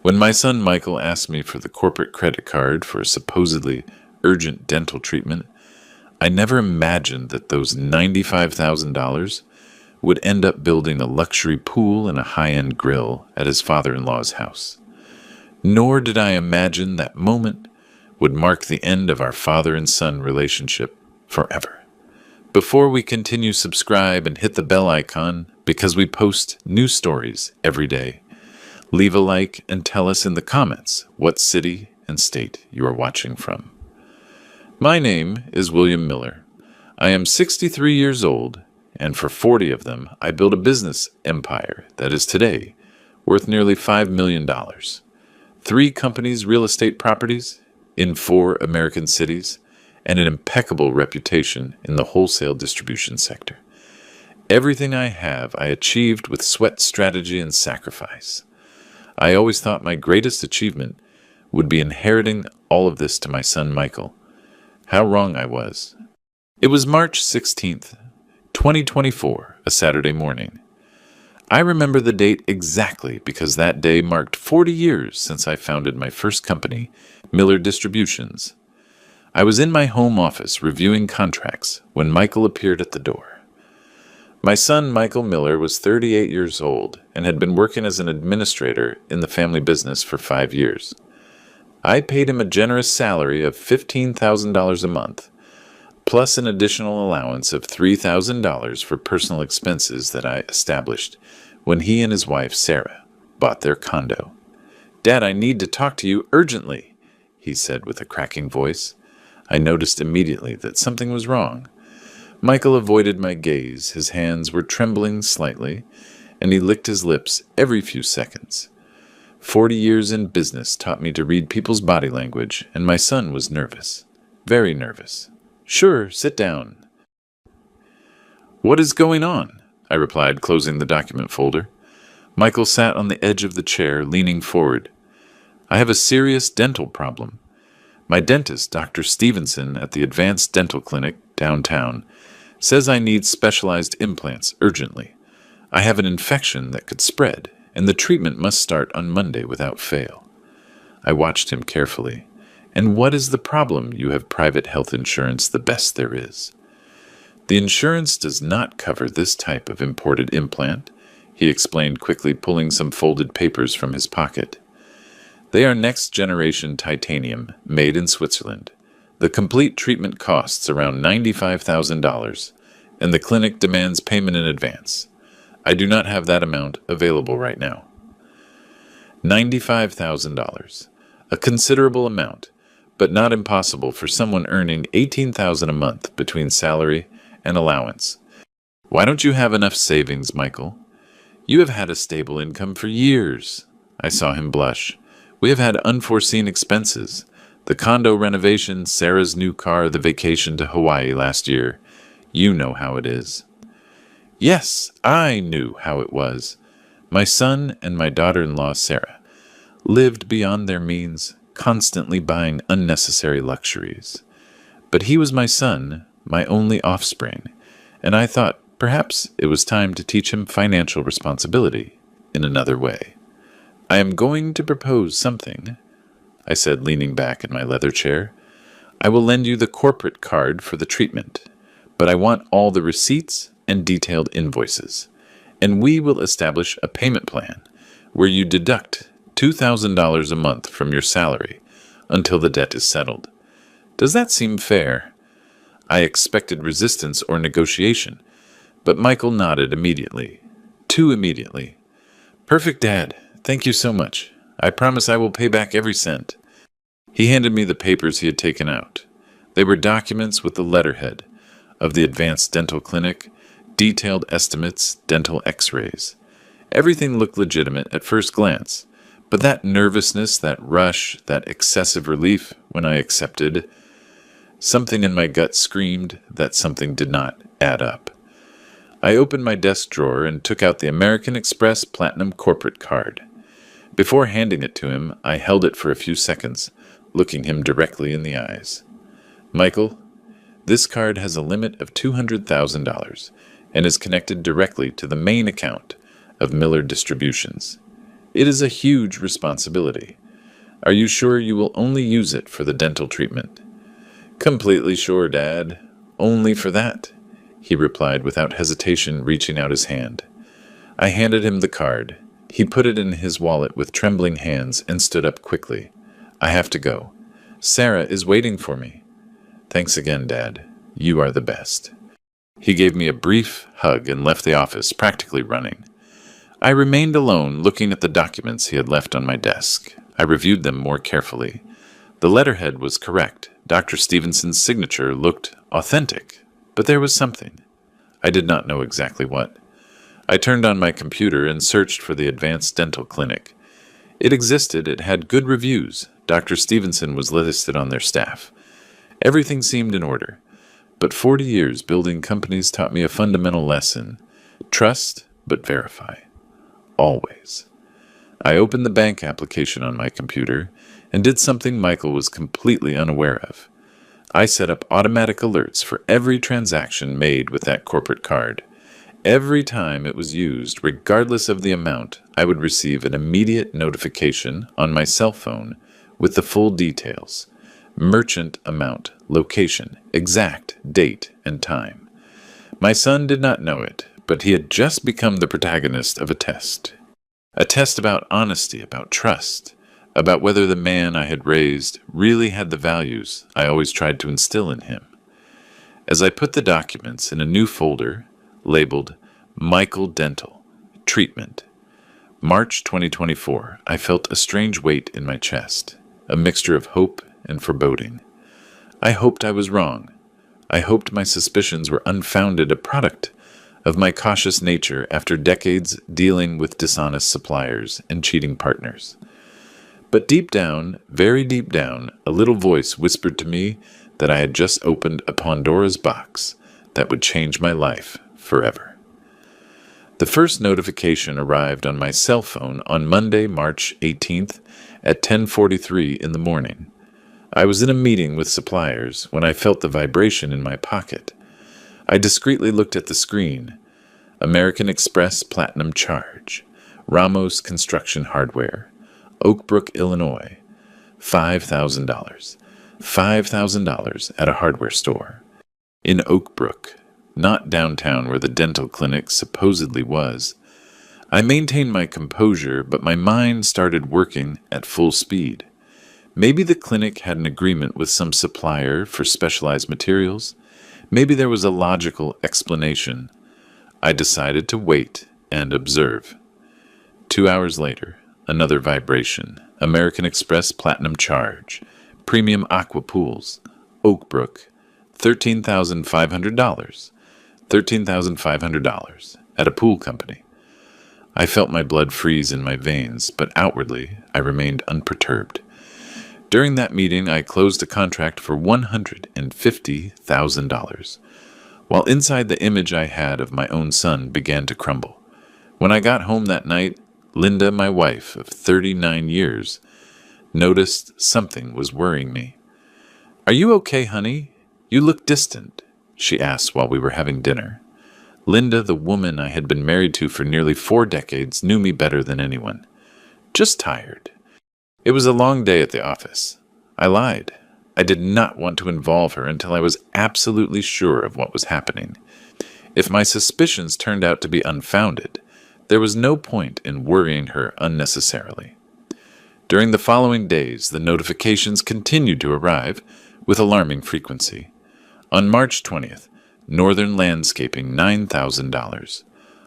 When my son Michael asked me for the corporate credit card for a supposedly urgent dental treatment, I never imagined that those $95,000 would end up building a luxury pool and a high-end grill at his father-in-law's house. Nor did I imagine that moment would mark the end of our father and son relationship forever. Before we continue, subscribe and hit the bell icon because we post new stories every day. Leave a like and tell us in the comments what city and state you are watching from. My name is William Miller. I am 63 years old, and for 40 of them, I built a business empire that is today worth nearly $5 million. 3 companies' real estate properties in 4 American cities, and an impeccable reputation in the wholesale distribution sector. Everything I have, I achieved with sweat, strategy, and sacrifice. I always thought my greatest achievement would be inheriting all of this to my son Michael. How wrong I was. It was March 16th, 2024, a Saturday morning. I remember the date exactly because that day marked 40 years since I founded my first company, Miller Distributions. I was in my home office reviewing contracts when Michael appeared at the door. My son Michael Miller was 38 years old and had been working as an administrator in the family business for 5 years. I paid him a generous salary of $15,000 a month, plus an additional allowance of $3,000 for personal expenses that I established when he and his wife, Sarah, bought their condo. "Dad, I need to talk to you urgently," he said with a cracking voice. I noticed immediately that something was wrong. Michael avoided my gaze. His hands were trembling slightly, and he licked his lips every few seconds. 40 years in business taught me to read people's body language, and my son was nervous. Very nervous. "Sure, sit down." "What is going on?" I replied, closing the document folder. Michael sat on the edge of the chair, leaning forward. "I have a serious dental problem. My dentist, Dr. Stevenson, at the Advanced Dental Clinic downtown, says I need specialized implants urgently. I have an infection that could spread, and the treatment must start on Monday without fail." I watched him carefully. "And what is the problem? You have private health insurance, the best there is." "The insurance does not cover this type of imported implant," he explained quickly, pulling some folded papers from his pocket. "They are next-generation titanium, made in Switzerland. The complete treatment costs around $95,000, and the clinic demands payment in advance. I do not have that amount available right now." $95,000. A considerable amount, but not impossible for someone earning $18,000 a month between salary and allowance. "Why don't you have enough savings, Michael? You have had a stable income for years." I saw him blush. "We have had unforeseen expenses. The condo renovation, Sarah's new car, the vacation to Hawaii last year. You know how it is." Yes, I knew how it was. My son and my daughter-in-law, Sarah, lived beyond their means, constantly buying unnecessary luxuries. But he was my son, my only offspring, and I thought perhaps it was time to teach him financial responsibility in another way. "I am going to propose something," I said, leaning back in my leather chair. "I will lend you the corporate card for the treatment, but I want all the receipts and detailed invoices, and we will establish a payment plan where you deduct $2,000 a month from your salary until the debt is settled. Does that seem fair?" I expected resistance or negotiation, but Michael nodded immediately. Too immediately. "Perfect, Dad. Thank you so much. I promise I will pay back every cent." He handed me the papers he had taken out. They were documents with the letterhead of the Advanced Dental Clinic, detailed estimates, dental x-rays. Everything looked legitimate at first glance, but that nervousness, that rush, that excessive relief when I accepted, something in my gut screamed that something did not add up. I opened my desk drawer and took out the American Express Platinum corporate card. Before handing it to him, I held it for a few seconds, looking him directly in the eyes. "Michael, this card has a limit of $200,000 and is connected directly to the main account of Miller Distributions. It is a huge responsibility. Are you sure you will only use it for the dental treatment? Completely sure, Dad. Only for that, he replied without hesitation, reaching out his hand. I handed him the card. He put it in his wallet with trembling hands and stood up quickly. I have to go. Sarah is waiting for me. Thanks again, Dad. You are the best. He gave me a brief hug and left the office, practically running. I remained alone, looking at the documents he had left on my desk. I reviewed them more carefully. The letterhead was correct. Dr. Stevenson's signature looked authentic, but there was something. I did not know exactly what. I turned on my computer and searched for the Advanced Dental Clinic. It existed. It had good reviews. Dr. Stevenson was listed on their staff. Everything seemed in order. But 40 years building companies taught me a fundamental lesson. Trust, but verify. Always. I opened the bank application on my computer and did something Michael was completely unaware of. I set up automatic alerts for every transaction made with that corporate card. Every time it was used, regardless of the amount, I would receive an immediate notification on my cell phone with the full details: merchant amount, location, exact date and time. My son did not know it, but he had just become the protagonist of a test. A test about honesty, about trust, about whether the man I had raised really had the values I always tried to instill in him. As I put the documents in a new folder labeled Michael Dental, Treatment, March 2024, I felt a strange weight in my chest, a mixture of hope and foreboding. I hoped I was wrong. I hoped my suspicions were unfounded, a product of my cautious nature after decades dealing with dishonest suppliers and cheating partners. But deep down, very deep down, a little voice whispered to me that I had just opened a Pandora's box that would change my life forever. The first notification arrived on my cell phone on Monday, March 18th at 10:43 in the morning. I was in a meeting with suppliers when I felt the vibration in my pocket. I discreetly looked at the screen. American Express Platinum Charge, Ramos Construction Hardware, Oak Brook, Illinois, $5,000. $5,000 at a hardware store. In Oak Brook, not downtown where the dental clinic supposedly was. I maintained my composure, but my mind started working at full speed. Maybe the clinic had an agreement with some supplier for specialized materials. Maybe there was a logical explanation. I decided to wait and observe. 2 hours later, another vibration. American Express Platinum Charge, Premium Aqua Pools, Oak Brook, $13,500. $13,500 at a pool company. I felt my blood freeze in my veins, but outwardly I remained unperturbed. During that meeting, I closed a contract for $150,000, while inside the image I had of my own son began to crumble. When I got home that night, Linda, my wife of 39 years, noticed something was worrying me. "Are you okay, honey? You look distant," she asked while we were having dinner. Linda, the woman I had been married to for nearly 4 decades, knew me better than anyone. "Just tired." It was a long day at the office. I lied. I did not want to involve her until I was absolutely sure of what was happening. If my suspicions turned out to be unfounded, there was no point in worrying her unnecessarily. During the following days, the notifications continued to arrive with alarming frequency. On March 20th, Northern Landscaping, $9,000.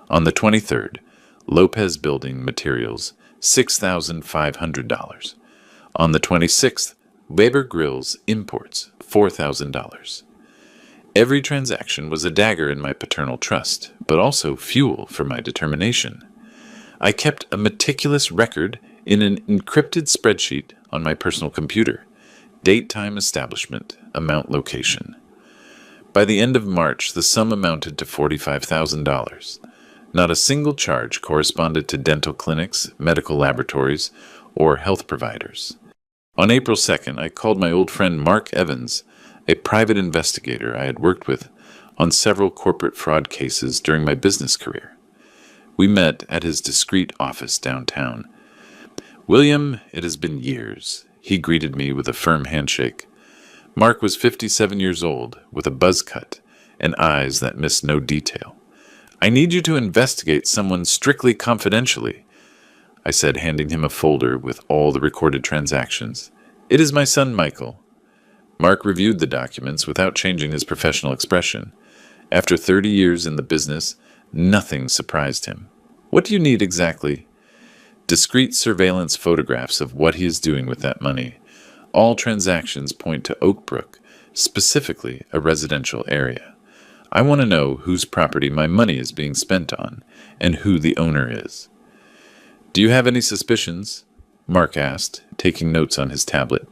On the 23rd, Lopez Building Materials, $6,500. On the 26th, Weber Grills Imports, $4,000. Every transaction was a dagger in my paternal trust, but also fuel for my determination. I kept a meticulous record in an encrypted spreadsheet on my personal computer. Date, time, establishment, amount, location. By the end of March, the sum amounted to $45,000. Not a single charge corresponded to dental clinics, medical laboratories, or health providers. On April 2nd, I called my old friend Mark Evans, a private investigator I had worked with on several corporate fraud cases during my business career. We met at his discreet office downtown. William, it has been years. He greeted me with a firm handshake. Mark was 57 years old, with a buzz cut and eyes that missed no detail. I need you to investigate someone strictly confidentially, I said, handing him a folder with all the recorded transactions. It is my son, Michael. Mark reviewed the documents without changing his professional expression. After 30 years in the business, nothing surprised him. What do you need exactly? Discrete surveillance photographs of what he is doing with that money. All transactions point to Oak Brook, specifically a residential area. I want to know whose property my money is being spent on, and who the owner is. Do you have any suspicions? Mark asked, taking notes on his tablet.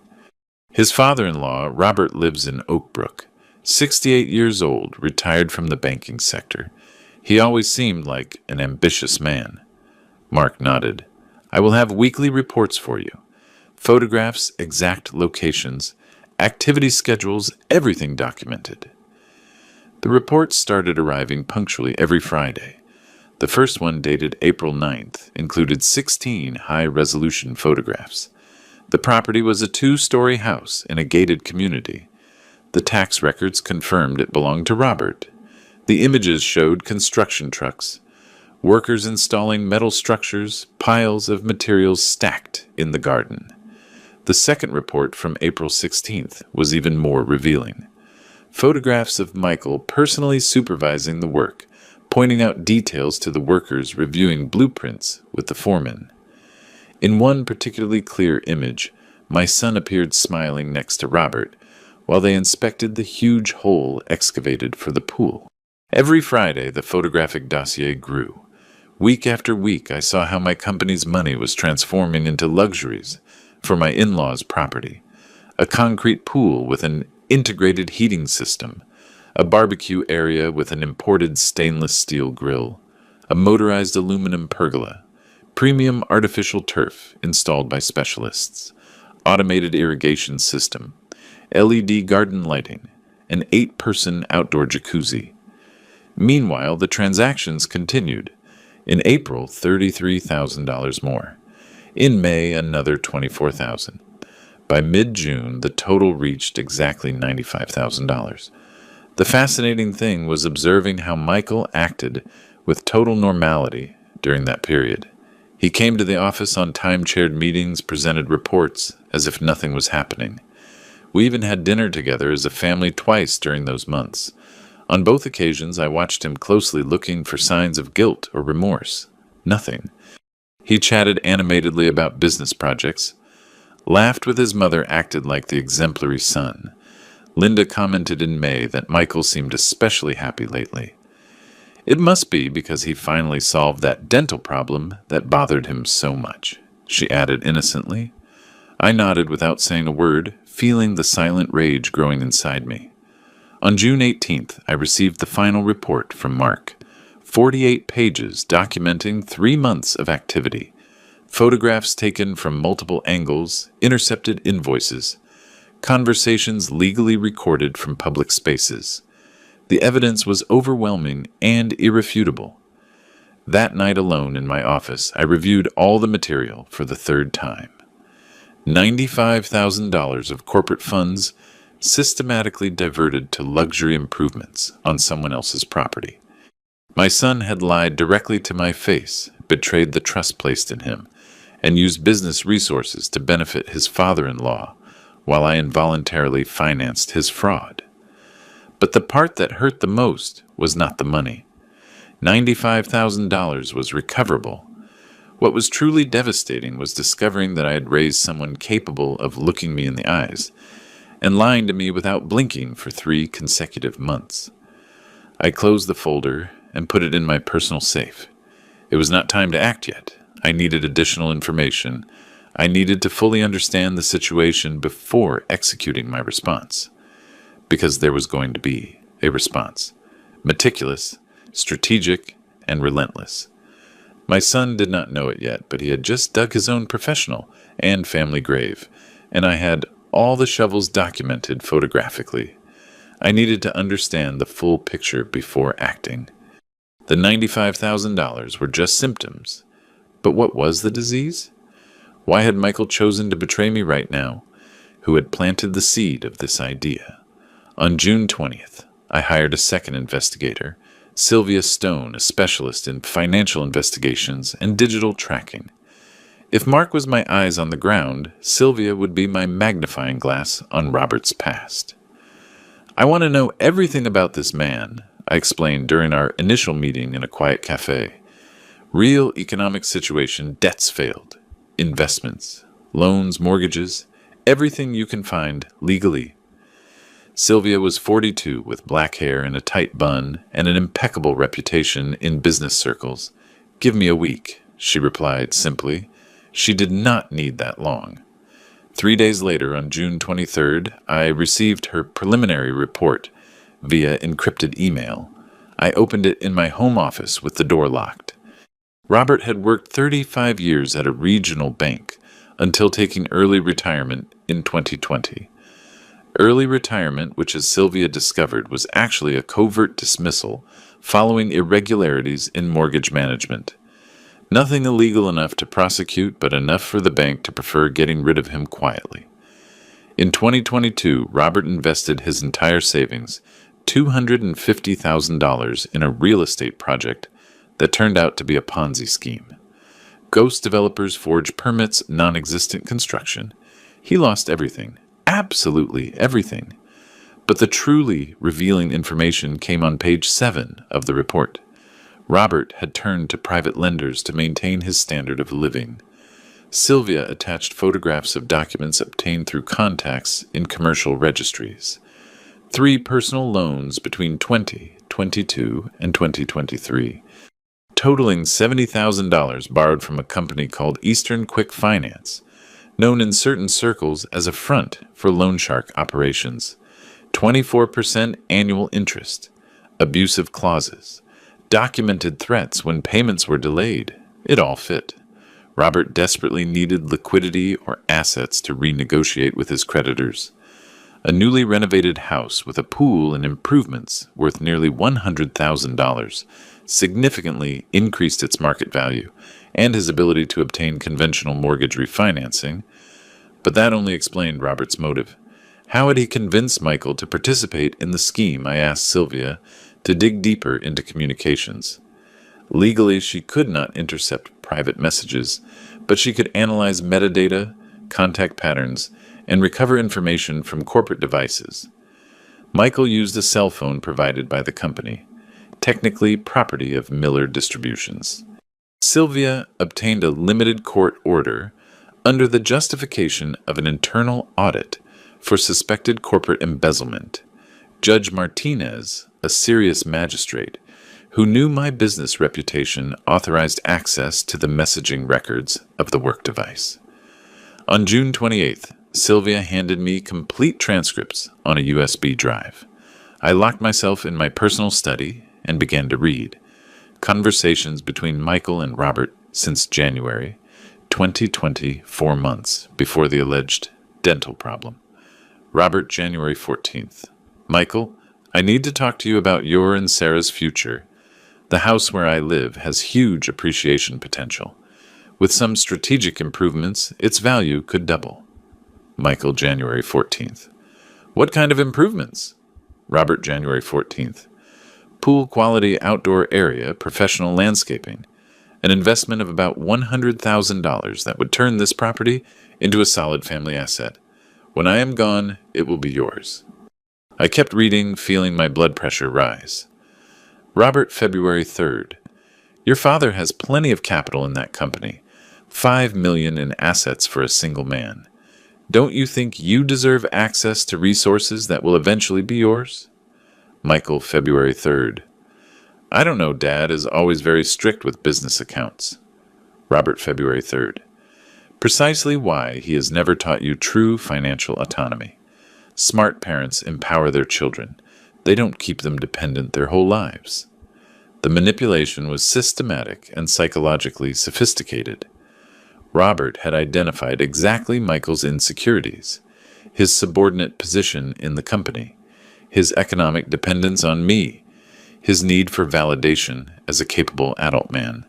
His father-in-law, Robert, lives in Oak Brook. 68 years old, retired from the banking sector. He always seemed like an ambitious man. Mark nodded. I will have weekly reports for you. Photographs, exact locations, activity schedules, everything documented. The reports started arriving punctually every Friday. The first one, dated April 9th, included 16 high-resolution photographs. The property was a 2-story house in a gated community. The tax records confirmed it belonged to Robert. The images showed construction trucks, workers installing metal structures, piles of materials stacked in the garden. The second report, from April 16th, was even more revealing. Photographs of Michael personally supervising the work, pointing out details to the workers, reviewing blueprints with the foreman. In one particularly clear image, my son appeared smiling next to Robert, while they inspected the huge hole excavated for the pool. Every Friday, the photographic dossier grew. Week after week, I saw how my company's money was transforming into luxuries for my in-laws' property. A concrete pool with an integrated heating system, a barbecue area with an imported stainless steel grill, a motorized aluminum pergola, premium artificial turf installed by specialists, automated irrigation system, LED garden lighting, an 8-person outdoor jacuzzi. Meanwhile, the transactions continued. In April, $33,000 more. In May, another $24,000. By mid-June, the total reached exactly $95,000. The fascinating thing was observing how Michael acted with total normality during that period. He came to the office on time-chaired meetings, presented reports as if nothing was happening. We even had dinner together as a family twice during those months. On both occasions, I watched him closely, looking for signs of guilt or remorse. Nothing. He chatted animatedly about business projects, laughed with his mother, acted like the exemplary son. Linda commented in May that Michael seemed especially happy lately. It must be because he finally solved that dental problem that bothered him so much, she added innocently. I nodded without saying a word, feeling the silent rage growing inside me. On June 18th, I received the final report from Mark. 48 pages documenting 3 months of activity. Photographs taken from multiple angles, intercepted invoices, conversations legally recorded from public spaces. The evidence was overwhelming and irrefutable. That night alone in my office, I reviewed all the material for the 3rd time. $95,000 of corporate funds systematically diverted to luxury improvements on someone else's property. My son had lied directly to my face, betrayed the trust placed in him, and used business resources to benefit his father-in-law, while I involuntarily financed his fraud. But the part that hurt the most was not the money. $95,000 was recoverable. What was truly devastating was discovering that I had raised someone capable of looking me in the eyes and lying to me without blinking for 3 consecutive months. I closed the folder and put it in my personal safe. It was not time to act yet. I needed additional information. I needed to fully understand the situation before executing my response. Because there was going to be a response. Meticulous, strategic, and relentless. My son did not know it yet, but he had just dug his own professional and family grave, and I had all the shovels documented photographically. I needed to understand the full picture before acting. The $95,000 were just symptoms. But what was the disease? Why had Michael chosen to betray me right now? Who had planted the seed of this idea? On June 20th, I hired a second investigator, Sylvia Stone, a specialist in financial investigations and digital tracking. If Mark was my eyes on the ground, Sylvia would be my magnifying glass on Robert's past. I want to know everything about this man, I explained during our initial meeting in a quiet cafe. Real economic situation, debts failed, investments, loans, mortgages, everything you can find legally. Sylvia was 42 with black hair and a tight bun and an impeccable reputation in business circles. Give me a week, she replied simply. She did not need that long. 3 days later, on June 23rd, I received her preliminary report via encrypted email. I opened it in my home office with the door locked. Robert had worked 35 years at a regional bank until taking early retirement in 2020. Early retirement, which as Sylvia discovered, was actually a covert dismissal following irregularities in mortgage management. Nothing illegal enough to prosecute, but enough for the bank to prefer getting rid of him quietly. In 2022, Robert invested his entire savings, $250,000, in a real estate project that turned out to be a Ponzi scheme. Ghost developers forged permits, non-existent construction. He lost everything, absolutely everything. But the truly revealing information came on page 7 of the report. Robert had turned to private lenders to maintain his standard of living. Sylvia attached photographs of documents obtained through contacts in commercial registries. 3 personal loans between 2022 and 2023, totaling $70,000 borrowed from a company called Eastern Quick Finance, known in certain circles as a front for loan shark operations. 24% annual interest, abusive clauses, documented threats when payments were delayed. It all fit. Robert desperately needed liquidity or assets to renegotiate with his creditors. A newly renovated house with a pool and improvements worth nearly $100,000 significantly increased its market value and his ability to obtain conventional mortgage refinancing. But that only explained Robert's motive. How had he convinced Michael to participate in the scheme? I asked Sylvia to dig deeper into communications. Legally, she could not intercept private messages, but she could analyze metadata, contact patterns, and recover information from corporate devices. Michael used a cell phone provided by the company, technically property of Miller Distributions. Sylvia obtained a limited court order under the justification of an internal audit for suspected corporate embezzlement. Judge Martinez, a serious magistrate, who knew my business reputation, authorized access to the messaging records of the work device. On June 28th, Sylvia handed me complete transcripts on a USB drive. I locked myself in my personal study and began to read. Conversations between Michael and Robert since January 2020, 4 months before the alleged dental problem. Robert, January 14th. Michael, I need to talk to you about your and Sarah's future. The house where I live has huge appreciation potential. With some strategic improvements, its value could double. Michael, January 14th. What kind of improvements? Robert, January 14th. Pool quality outdoor area, professional landscaping. An investment of about $100,000 that would turn this property into a solid family asset. When I am gone, it will be yours. I kept reading, feeling my blood pressure rise. Robert, February 3rd. Your father has plenty of capital in that company. $5 million in assets for a single man. Don't you think you deserve access to resources that will eventually be yours? Michael, February 3rd. I don't know, Dad is always very strict with business accounts. Robert, February 3rd. Precisely why he has never taught you true financial autonomy. Smart parents empower their children. They don't keep them dependent their whole lives. The manipulation was systematic and psychologically sophisticated. Robert had identified exactly Michael's insecurities, his subordinate position in the company, his economic dependence on me, his need for validation as a capable adult man.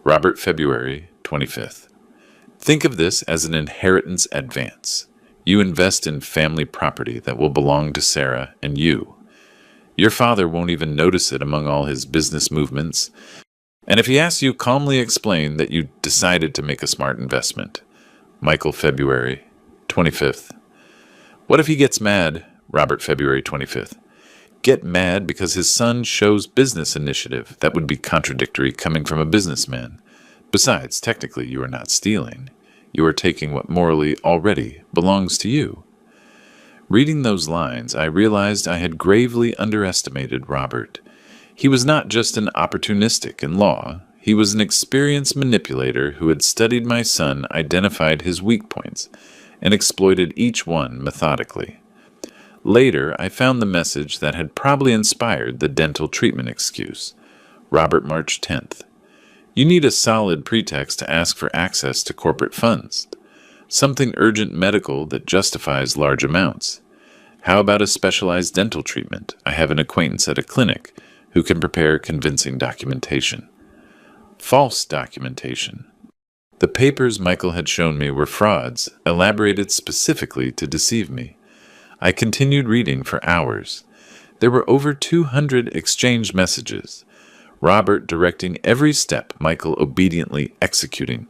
Robert, February 25th. Think of this as an inheritance advance. You invest in family property that will belong to Sarah and you. Your father won't even notice it among all his business movements. And if he asks you, calmly explain that you decided to make a smart investment. Michael, February 25th. What if he gets mad? Robert, February 25th. Get mad because his son shows business initiative. That would be contradictory coming from a businessman. Besides, technically, you are not stealing. You are taking what morally already belongs to you. Reading those lines, I realized I had gravely underestimated Robert. He was not just an opportunistic in law. He was an experienced manipulator who had studied my son, identified his weak points, and exploited each one methodically. Later, I found the message that had probably inspired the dental treatment excuse. Robert, March 10th. You need a solid pretext to ask for access to corporate funds. Something urgent medical that justifies large amounts. How about a specialized dental treatment? I have an acquaintance at a clinic who can prepare convincing documentation. False documentation. The papers Michael had shown me were frauds, elaborated specifically to deceive me. I continued reading for hours. There were over 200 exchanged messages. Robert directing every step, Michael obediently executing.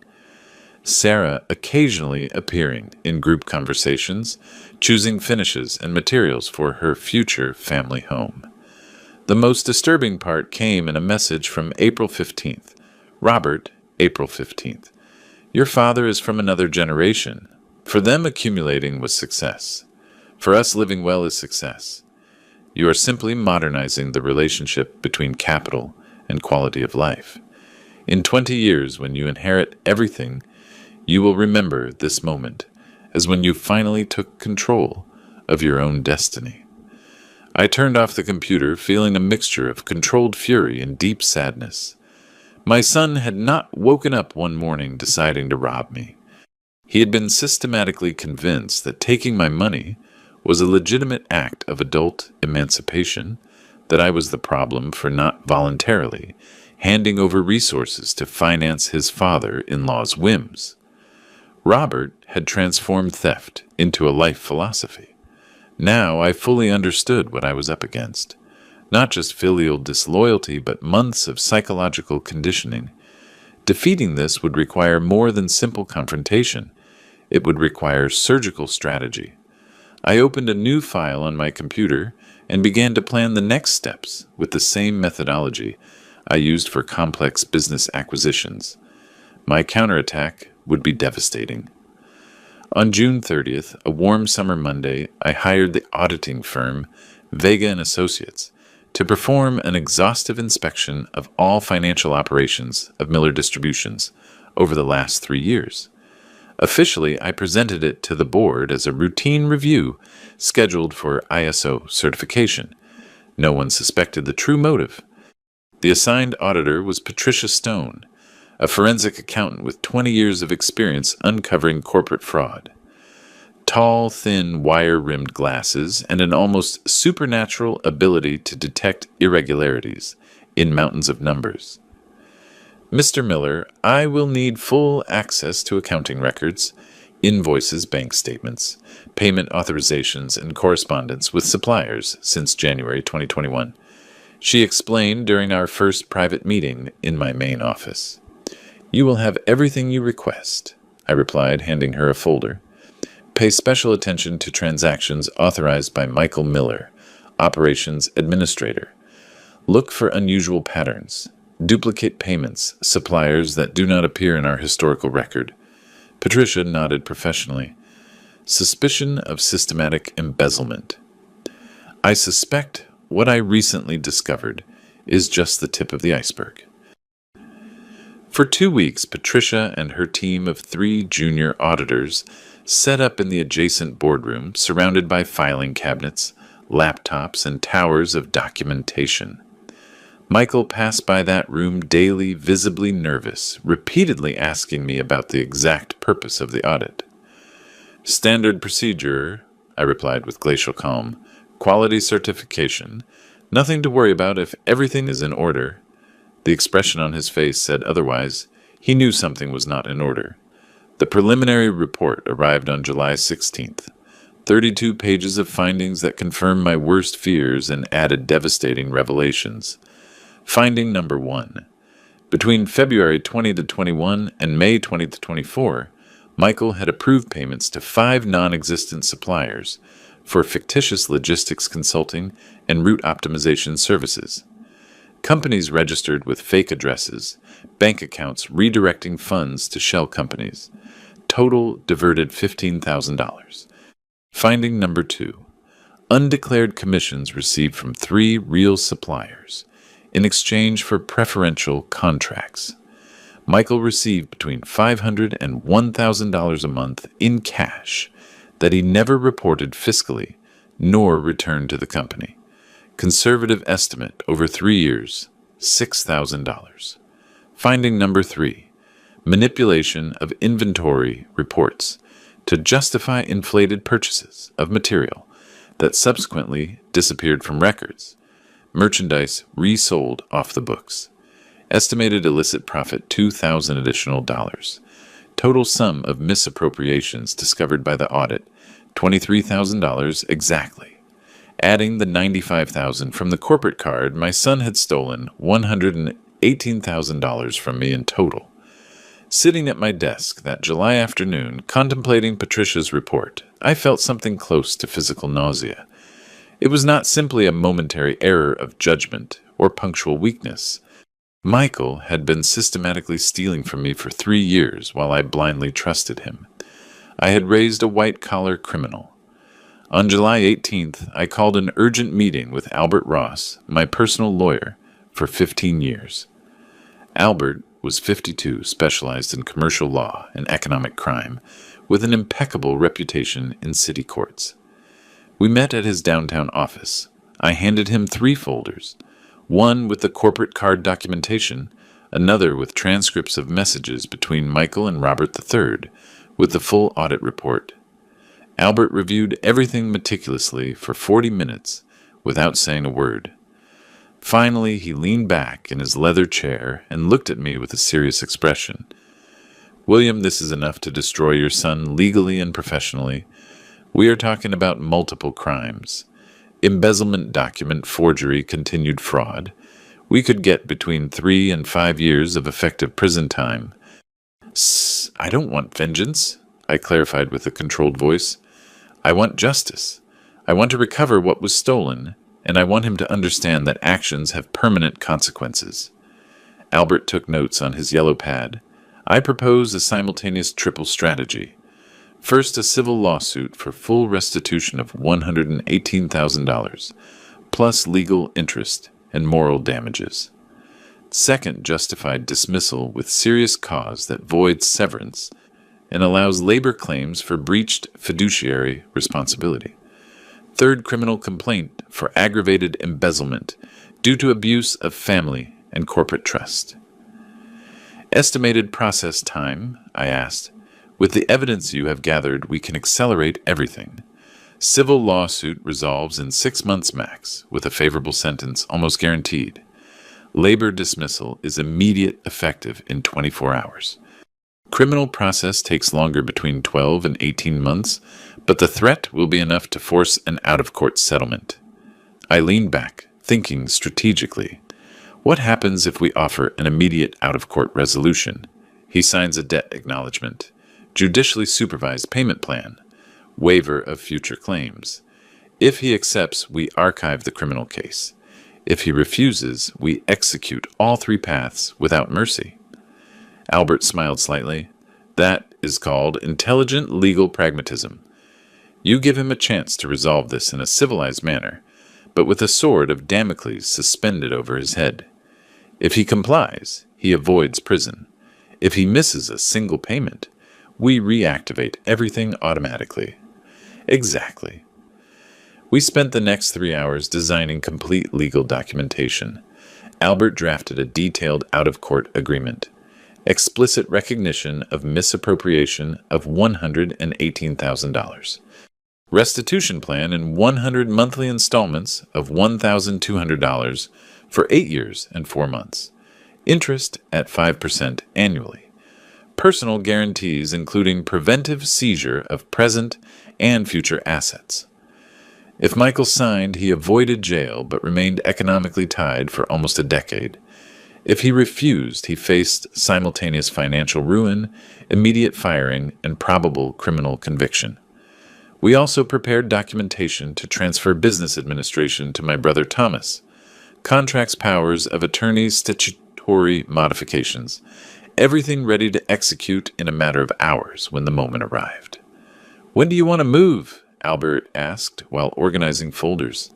Sarah occasionally appearing in group conversations, choosing finishes and materials for her future family home. The most disturbing part came in a message from April 15th. Robert, April 15th. Your father is from another generation. For them, accumulating was success. For us, living well is success. You are simply modernizing the relationship between capital and quality of life. In 20 years, when you inherit everything, you will remember this moment as when you finally took control of your own destiny. I turned off the computer, feeling a mixture of controlled fury and deep sadness. My son had not woken up one morning deciding to rob me. He had been systematically convinced that taking my money was a legitimate act of adult emancipation, that I was the problem for not voluntarily handing over resources to finance his father-in-law's whims. Robert had transformed theft into a life philosophy. Now I fully understood what I was up against. Not just filial disloyalty, but months of psychological conditioning. Defeating this would require more than simple confrontation. It would require surgical strategy. I opened a new file on my computer and began to plan the next steps with the same methodology I used for complex business acquisitions. My counterattack would be devastating. On June 30th, a warm summer Monday, I hired the auditing firm Vega & Associates to perform an exhaustive inspection of all financial operations of Miller Distributions over the last 3 years. Officially, I presented it to the board as a routine review scheduled for ISO certification. No one suspected the true motive. The assigned auditor was Patricia Stone, a forensic accountant with 20 years of experience uncovering corporate fraud. Tall, thin, wire-rimmed glasses and an almost supernatural ability to detect irregularities in mountains of numbers. Mr. Miller, I will need full access to accounting records, invoices, bank statements, payment authorizations, and correspondence with suppliers since January 2021. She explained during our first private meeting in my main office. You will have everything you request, I replied, handing her a folder. Pay special attention to transactions authorized by Michael Miller, Operations Administrator. Look for unusual patterns. Duplicate payments, suppliers that do not appear in our historical record. Patricia nodded professionally. Suspicion of systematic embezzlement. I suspect what I recently discovered is just the tip of the iceberg. For 2 weeks, Patricia and her team of 3 junior auditors set up in the adjacent boardroom, surrounded by filing cabinets, laptops, and towers of documentation. Michael passed by that room daily, visibly nervous, repeatedly asking me about the exact purpose of the audit. Standard procedure, I replied with glacial calm. Quality certification. Nothing to worry about if everything is in order. The expression on his face said otherwise. He knew something was not in order. The preliminary report arrived on July 16th. 32 pages of findings that confirmed my worst fears and added devastating revelations. Finding number 1. Between February 20 to 21 and May 20 to 24, Michael had approved payments to 5 non-existent suppliers for fictitious logistics consulting and route optimization services. Companies registered with fake addresses, bank accounts redirecting funds to shell companies. Total diverted $15,000. Finding number 2. Undeclared commissions received from 3 real suppliers in exchange for preferential contracts. Michael received between $500 and $1,000 a month in cash that he never reported fiscally nor returned to the company. Conservative estimate over 3 years, $6,000. Finding number 3. Manipulation of inventory reports to justify inflated purchases of material that subsequently disappeared from records. Merchandise resold off the books. Estimated illicit profit $2,000 additional. Total sum of misappropriations discovered by the audit $23,000 exactly. Adding the $95,000 from the corporate card, my son had stolen $118,000 from me in total. Sitting at my desk that July afternoon, contemplating Patricia's report, I felt something close to physical nausea. It was not simply a momentary error of judgment or punctual weakness. Michael had been systematically stealing from me for 3 years while I blindly trusted him. I had raised a white-collar criminal. On July 18th, I called an urgent meeting with Albert Ross, my personal lawyer, for 15 years. Albert was 52, specialized in commercial law and economic crime, with an impeccable reputation in city courts. We met at his downtown office. I handed him 3 folders, one with the corporate card documentation, another with transcripts of messages between Michael and Robert III, with the full audit report. Albert reviewed everything meticulously for 40 minutes without saying a word. Finally, he leaned back in his leather chair and looked at me with a serious expression. "William, this is enough to destroy your son legally and professionally. We are talking about multiple crimes. Embezzlement, document forgery, continued fraud. We could get between 3 and 5 years of effective prison time." I don't want vengeance," I clarified with a controlled voice. "I want justice. I want to recover what was stolen, and I want him to understand that actions have permanent consequences." Albert took notes on his yellow pad. "I propose a simultaneous triple strategy. First, a civil lawsuit for full restitution of $118,000, plus legal interest and moral damages. Second, justified dismissal with serious cause that voids severance and allows labor claims for breached fiduciary responsibility. Third, criminal complaint for aggravated embezzlement due to abuse of family and corporate trust. Estimated process time, I asked. With the evidence you have gathered, we can accelerate everything. Civil lawsuit resolves in 6 months max, with a favorable sentence almost guaranteed. Labor dismissal is immediate effective in 24 hours. Criminal process takes longer, between 12 and 18 months, but the threat will be enough to force an out-of-court settlement. I leaned back, thinking strategically. What happens if we offer an immediate out-of-court resolution? He signs a debt acknowledgement, judicially supervised payment plan, waiver of future claims. If he accepts, we archive the criminal case. If he refuses, we execute all 3 paths without mercy. Albert smiled slightly. That is called intelligent legal pragmatism. You give him a chance to resolve this in a civilized manner, but with a sword of Damocles suspended over his head. If he complies, he avoids prison. If he misses a single payment, we reactivate everything automatically. Exactly. We spent the next 3 hours designing complete legal documentation. Albert drafted a detailed out-of-court agreement. Explicit recognition of misappropriation of $118,000. Restitution plan in 100 monthly installments of $1,200 for 8 years and 4 months. Interest at 5% annually. personal guarantees including preventive seizure of present and future assets. If Michael signed, he avoided jail but remained economically tied for almost a decade. If he refused, he faced simultaneous financial ruin, immediate firing, and probable criminal conviction. We also prepared documentation to transfer business administration to my brother Thomas, contracts powers of attorney statutory modifications, everything ready to execute in a matter of hours when the moment arrived. "When do you want to move?" Albert asked while organizing folders.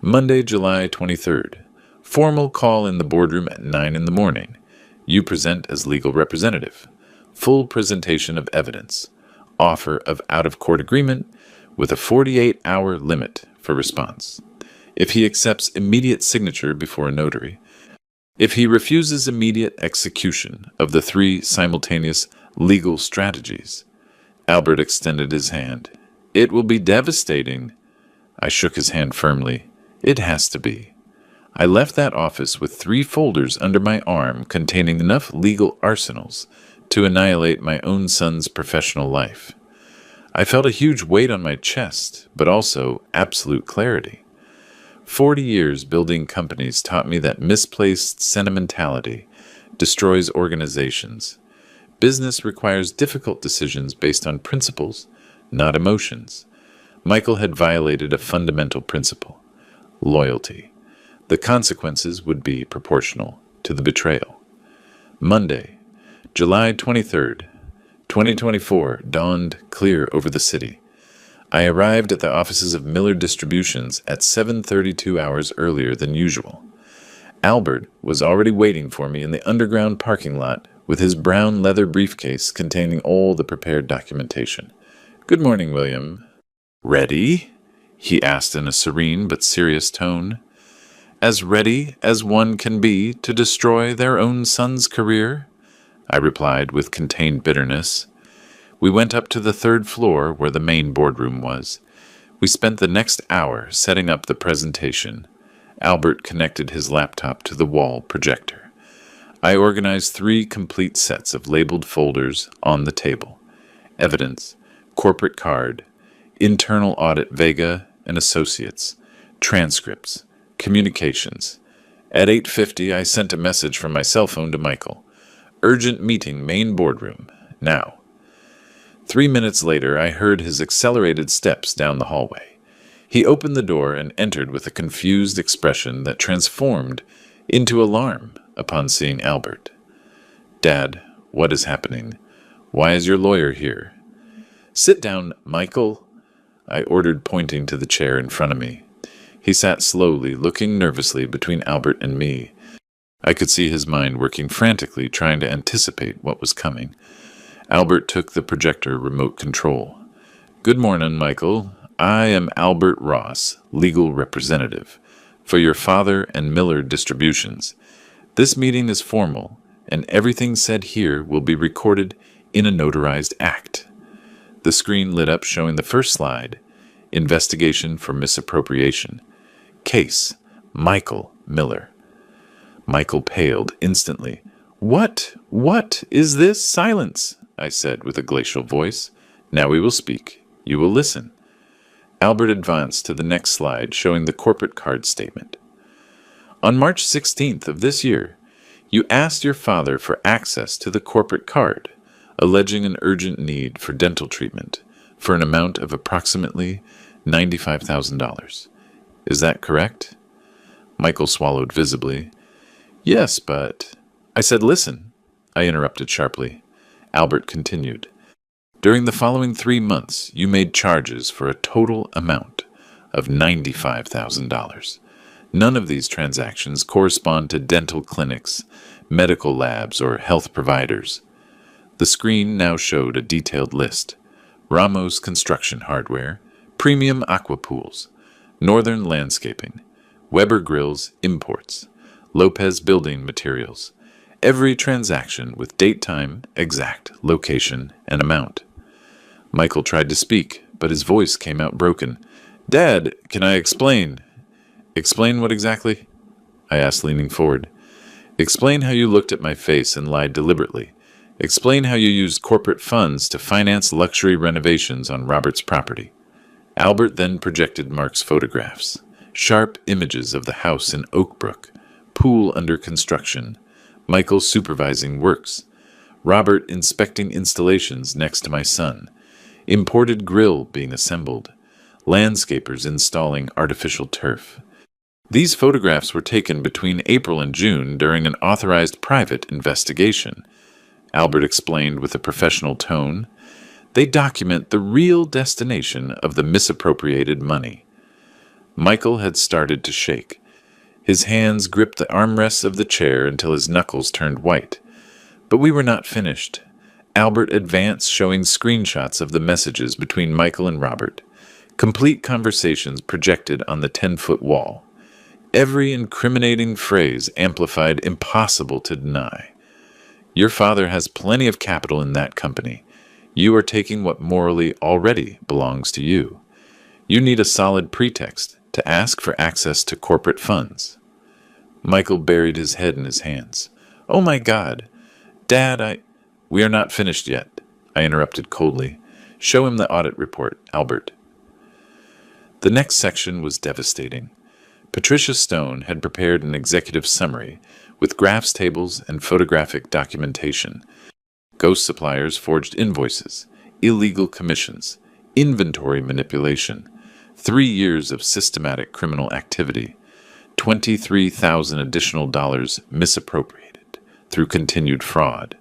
"Monday, July 23rd. Formal call in the boardroom at 9 in the morning. You present as legal representative. Full presentation of evidence. Offer of out-of-court agreement with a 48-hour limit for response. If he accepts immediate signature before a notary. If he refuses immediate execution of the 3 simultaneous legal strategies." Albert extended his hand. "It will be devastating." I shook his hand firmly. "It has to be." I left that office with 3 folders under my arm containing enough legal arsenals to annihilate my own son's professional life. I felt a huge weight on my chest, but also absolute clarity. 40 years building companies taught me that misplaced sentimentality destroys organizations. Business requires difficult decisions based on principles, not emotions. Michael had violated a fundamental principle: loyalty. The consequences would be proportional to the betrayal. Monday, July 23rd, 2024 dawned clear over the city. I arrived at the offices of Miller Distributions at 7:32 hours earlier than usual. Albert was already waiting for me in the underground parking lot with his brown leather briefcase containing all the prepared documentation. "Good morning, William." "Ready?" he asked in a serene but serious tone. "As ready as one can be to destroy their own son's career," I replied with contained bitterness. We went up to the 3rd floor where the main boardroom was. We spent the next hour setting up the presentation. Albert connected his laptop to the wall projector. I organized 3 complete sets of labeled folders on the table: evidence, corporate card, internal audit Vega and Associates, transcripts, communications. At 8:50, I sent a message from my cell phone to Michael. "Urgent meeting, main boardroom, now." 3 minutes later, I heard his accelerated steps down the hallway. He opened the door and entered with a confused expression that transformed into alarm upon seeing Albert. "Dad, what is happening? Why is your lawyer here?" "Sit down, Michael," I ordered, pointing to the chair in front of me. He sat slowly, looking nervously between Albert and me. I could see his mind working frantically, trying to anticipate what was coming. Albert took the projector remote control. "Good morning, Michael. I am Albert Ross, legal representative, for your father and Miller Distributions. This meeting is formal, and everything said here will be recorded in a notarized act." The screen lit up showing the first slide: Investigation for Misappropriation. Case: Michael Miller. Michael paled instantly. What is this? Silence, I said with a glacial voice. "Now we will speak. You will listen." Albert advanced to the next slide, showing the corporate card statement. "On March 16th of this year, you asked your father for access to the corporate card, alleging an urgent need for dental treatment for an amount of approximately $95,000. Is that correct?" Michael swallowed visibly. "Yes, but—" "I said listen," I interrupted sharply. Albert continued. "During the following 3 months, you made charges for a total amount of $95,000. None of these transactions correspond to dental clinics, medical labs, or health providers." The screen now showed a detailed list: Ramos Construction Hardware, Premium Aqua Pools, Northern Landscaping, Weber Grills Imports, Lopez Building Materials. Every transaction with date, time, exact location, and amount. Michael tried to speak, but his voice came out broken. "Dad, can I explain?" "Explain what exactly?" I asked, leaning forward. "Explain how you looked at my face and lied deliberately. Explain how you used corporate funds to finance luxury renovations on Robert's property. Albert then projected Mark's photographs. Sharp images of the house in Oakbrook, pool under construction, Michael supervising works, Robert inspecting installations next to my son, imported grill being assembled, landscapers installing artificial turf. These photographs were taken between April and June during an authorized private investigation, Albert explained with a professional tone. They document the real destination of the misappropriated money. Michael had started to shake. His hands gripped the armrests of the chair until his knuckles turned white. But we were not finished. Albert advanced, showing screenshots of the messages between Michael and Robert. Complete conversations projected on the 10-foot wall. Every incriminating phrase amplified, impossible to deny. Your father has plenty of capital in that company. You are taking what morally already belongs to you. You need a solid pretext to ask for access to corporate funds. Michael buried his head in his hands. Oh my God! Dad, We are not finished yet, I interrupted coldly. Show him the audit report, Albert. The next section was devastating. Patricia Stone had prepared an executive summary with graphs tables and photographic documentation. Ghost suppliers forged invoices, illegal commissions, inventory manipulation, 3 years of systematic criminal activity, $23,000 additional dollars misappropriated through continued fraud.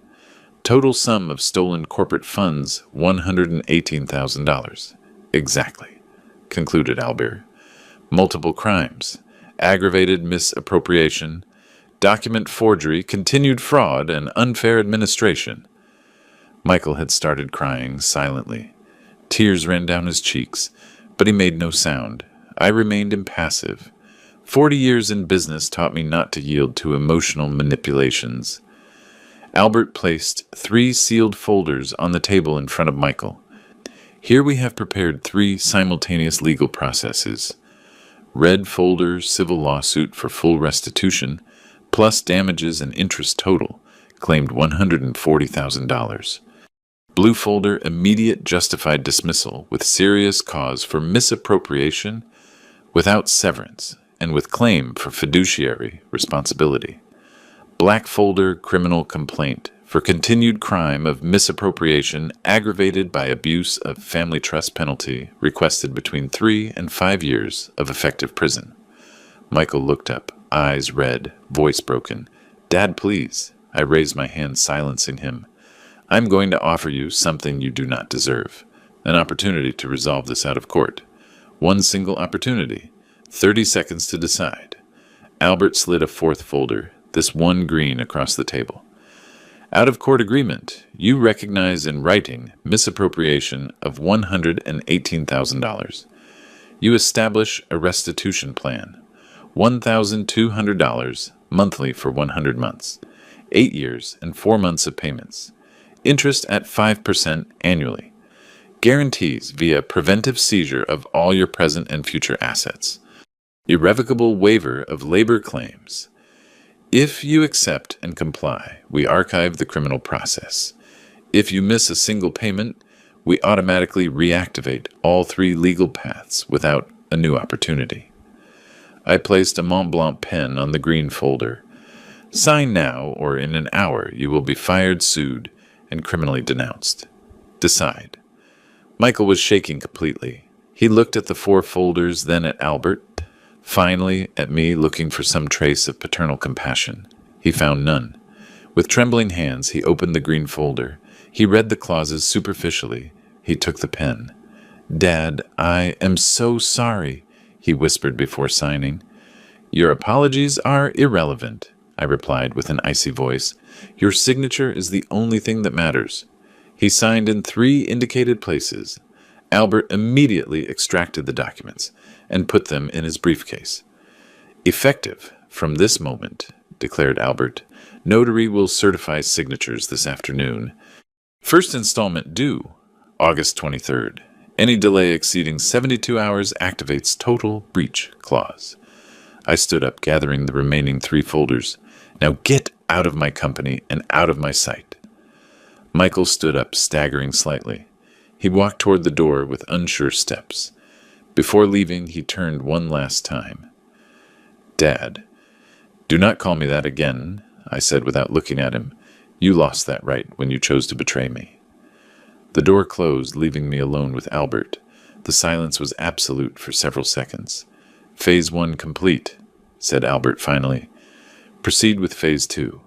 Total sum of stolen corporate funds, $118,000. Exactly, concluded Albert. Multiple crimes, aggravated misappropriation, document forgery, continued fraud, and unfair administration. Michael had started crying silently. Tears ran down his cheeks, but he made no sound. I remained impassive. 40 years in business taught me not to yield to emotional manipulations. Albert placed 3 sealed folders on the table in front of Michael. Here we have prepared 3 simultaneous legal processes. Red folder, civil lawsuit for full restitution, plus damages and interest total, claimed $140,000. Blue folder, immediate justified dismissal with serious cause for misappropriation without severance and with claim for fiduciary responsibility. Black folder, criminal complaint for continued crime of misappropriation aggravated by abuse of family trust penalty requested between 3 and 5 years of effective prison. Michael looked up, eyes red, voice broken. Dad, please. I raised my hand, silencing him. I'm going to offer you something you do not deserve. An opportunity to resolve this out of court. One single opportunity. 30 seconds to decide. Albert slid a 4th folder, this one green, across the table. Out of court agreement, you recognize in writing misappropriation of $118,000. You establish a restitution plan. $1,200 monthly for 100 months. 8 years and 4 months of payments. Interest at 5% annually. Guarantees via preventive seizure of all your present and future assets. Irrevocable waiver of labor claims. If you accept and comply, we archive the criminal process. If you miss a single payment, we automatically reactivate all 3 legal paths without a new opportunity. I placed a Mont Blanc pen on the green folder. Sign now, or in an hour you will be fired, sued, and criminally denounced. Decide. Michael was shaking completely. He looked at the 4 folders, then at Albert, finally at me, looking for some trace of paternal compassion. He found none. With trembling hands, he opened the green folder. He read the clauses superficially. He took the pen. Dad, I am so sorry, he whispered before signing. Your apologies are irrelevant, I replied with an icy voice. Your signature is the only thing that matters. He signed in 3 indicated places. Albert immediately extracted the documents and put them in his briefcase. Effective from this moment, declared Albert. Notary will certify signatures this afternoon. First installment due, August 23rd. Any delay exceeding 72 hours activates total breach clause. I stood up, gathering the remaining 3 folders. Now get out of my company and out of my sight. Michael stood up, staggering slightly. He walked toward the door with unsure steps. Before leaving, he turned one last time. "Dad, do not call me that again," I said without looking at him. "You lost that right when you chose to betray me." The door closed, leaving me alone with Albert. The silence was absolute for several seconds. "Phase 1 complete," said Albert finally. "Proceed with Phase 2.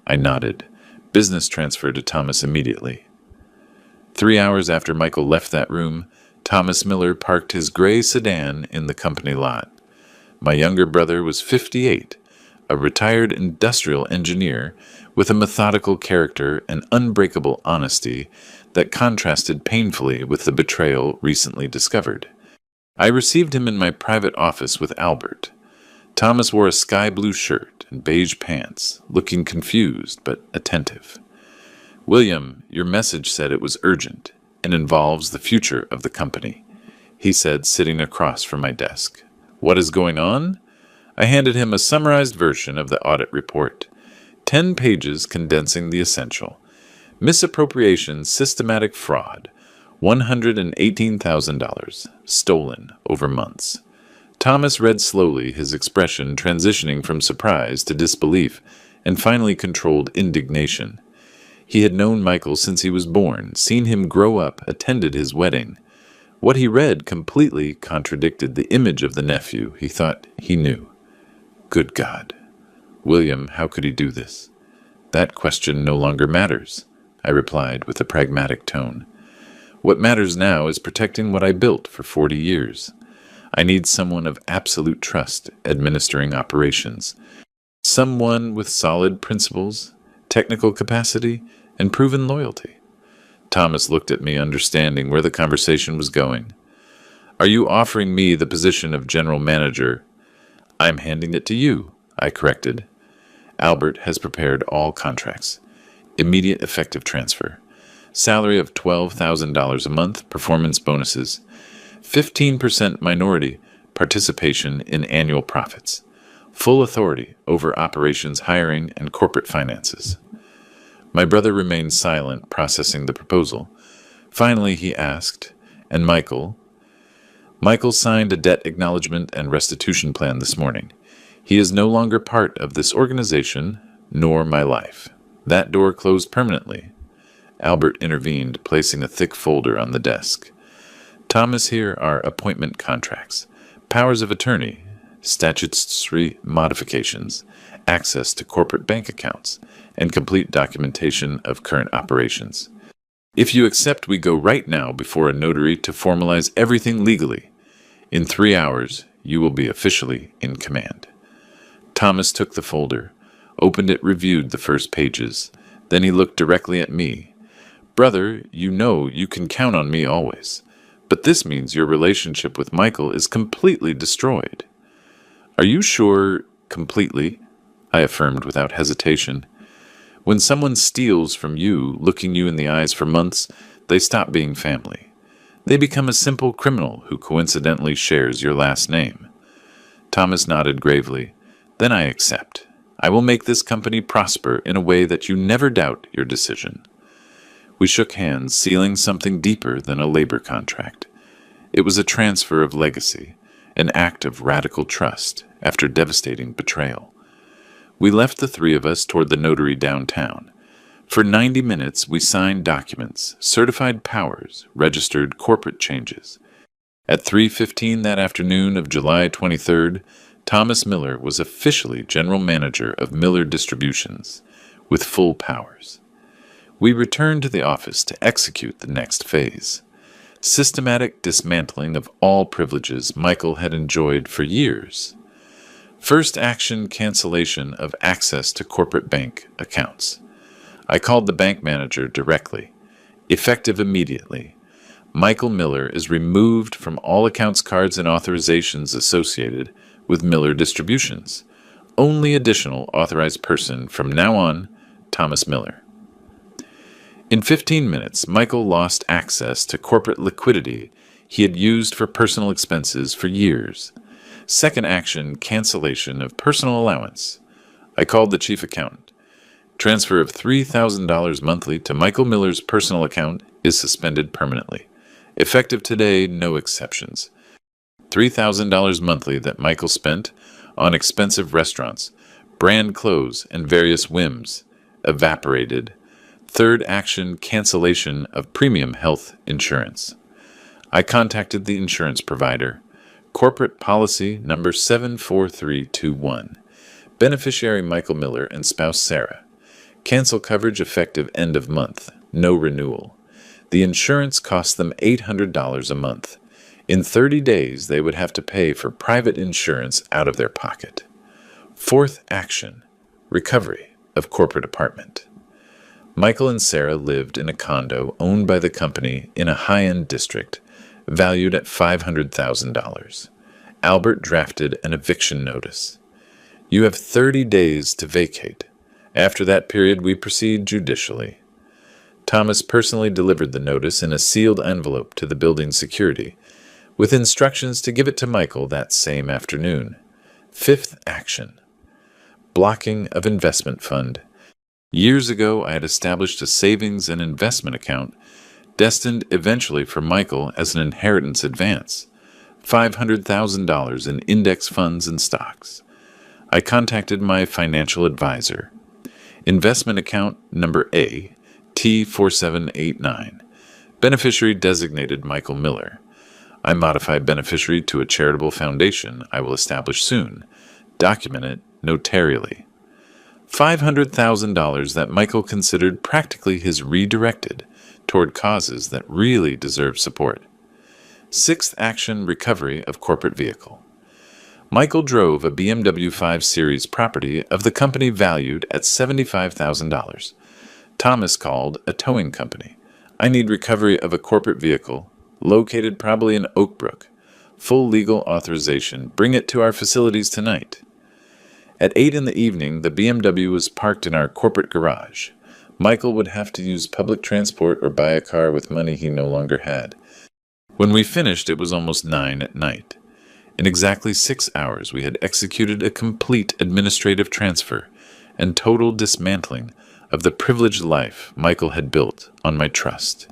I nodded. Business transfer to Thomas immediately. 3 hours after Michael left that room, Thomas Miller parked his gray sedan in the company lot. My younger brother was 58, a retired industrial engineer with a methodical character and unbreakable honesty that contrasted painfully with the betrayal recently discovered. I received him in my private office with Albert. Thomas wore a sky blue shirt and beige pants, looking confused but attentive. "William, your message said it was urgent and involves the future of the company," he said, sitting across from my desk. "What is going on?" I handed him a summarized version of the audit report, 10 pages condensing the essential. Misappropriation, systematic fraud, $118,000, stolen over months. Thomas read slowly, his expression transitioning from surprise to disbelief and finally controlled indignation. He had known Michael since he was born, seen him grow up, attended his wedding. What he read completely contradicted the image of the nephew he thought he knew. Good God. "William, how could he do this?" "That question no longer matters," I replied with a pragmatic tone. "What matters now is protecting what I built for 40 years. I need someone of absolute trust administering operations. Someone with solid principles, technical capacity, and proven loyalty." Thomas looked at me, understanding where the conversation was going. "Are you offering me the position of general manager?" "I'm handing it to you," I corrected. "Albert has prepared all contracts. Immediate effective transfer. Salary of $12,000 a month, performance bonuses. 15% minority participation in annual profits. Full authority over operations, hiring, and corporate finances." My brother remained silent, processing the proposal. Finally, he asked, "And Michael?" "Michael signed a debt acknowledgement and restitution plan this morning. He is no longer part of this organization, nor my life. That door closed permanently." Albert intervened, placing a thick folder on the desk. "Thomas, here are appointment contracts, powers of attorney, statutory modifications, access to corporate bank accounts, and complete documentation of current operations. If you accept, we go right now before a notary to formalize everything legally. In 3 hours, you will be officially in command." Thomas took the folder, opened it, reviewed the first pages. Then he looked directly at me. "Brother, you know you can count on me always. But this means your relationship with Michael is completely destroyed." "Are you sure completely?" I affirmed without hesitation. "When someone steals from you, looking you in the eyes for months, they stop being family. They become a simple criminal who coincidentally shares your last name." Thomas nodded gravely. "Then I accept. I will make this company prosper in a way that you never doubt your decision." We shook hands, sealing something deeper than a labor contract. It was a transfer of legacy, an act of radical trust after devastating betrayal. We left the three of us toward the notary downtown. For 90 minutes, we signed documents, certified powers, registered corporate changes. At 3:15 that afternoon of July 23rd, Thomas Miller was officially general manager of Miller Distributions, with full powers. We returned to the office to execute the next phase. Systematic dismantling of all privileges Michael had enjoyed for years. First action, cancellation of access to corporate bank accounts. I called the bank manager directly. Effective immediately. Michael Miller is removed from all accounts, cards, and authorizations associated with Miller Distributions. Only additional authorized person from now on, Thomas Miller. In 15 minutes, Michael lost access to corporate liquidity he had used for personal expenses for years. Second action, cancellation of personal allowance. I called the chief accountant. Transfer of $3,000 monthly to Michael Miller's personal account is suspended permanently. Effective today, no exceptions. $3,000 monthly that Michael spent on expensive restaurants, brand clothes, and various whims evaporated. Third action, cancellation of premium health insurance. I contacted the insurance provider. Corporate policy number 74321. Beneficiary Michael Miller and spouse Sarah. Cancel coverage effective end of month. No renewal. The insurance cost them $800 a month. In 30 days, they would have to pay for private insurance out of their pocket. Fourth action, recovery of corporate apartment. Michael and Sarah lived in a condo owned by the company in a high-end district, valued at $500,000. Albert drafted an eviction notice. You have 30 days to vacate. After that period, we proceed judicially. Thomas personally delivered the notice in a sealed envelope to the building security, with instructions to give it to Michael that same afternoon. Fifth action, blocking of investment fund. Years ago, I had established a savings and investment account destined eventually for Michael as an inheritance advance, $500,000 in index funds and stocks. I contacted my financial advisor. Investment account number A, T4789. Beneficiary designated Michael Miller. I modify beneficiary to a charitable foundation I will establish soon. Document it notarially. $500,000 that Michael considered practically his redirected toward causes that really deserve support. Sixth action, recovery of corporate vehicle. Michael drove a BMW 5 Series property of the company valued at $75,000. Thomas called a towing company. I need recovery of a corporate vehicle, located probably in Oak Brook. Full legal authorization. Bring it to our facilities tonight. At 8 in the evening, the BMW was parked in our corporate garage. Michael would have to use public transport or buy a car with money he no longer had. When we finished, it was almost 9 at night. In exactly 6 hours, we had executed a complete administrative transfer and total dismantling of the privileged life Michael had built on my trust.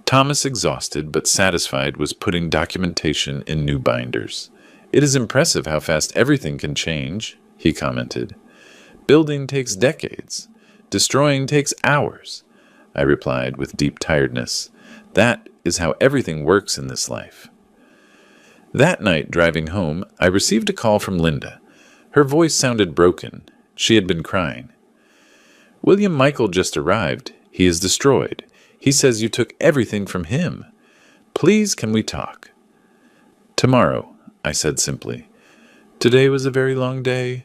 Thomas, exhausted but satisfied, was putting documentation in new binders. It is impressive how fast everything can change, he commented. Building takes decades. Destroying takes hours, I replied with deep tiredness. That is how everything works in this life. That night, driving home, I received a call from Linda. Her voice sounded broken. She had been crying. William Michael just arrived. He is destroyed. He says you took everything from him. Please, can we talk? Tomorrow, I said simply. Today was a very long day.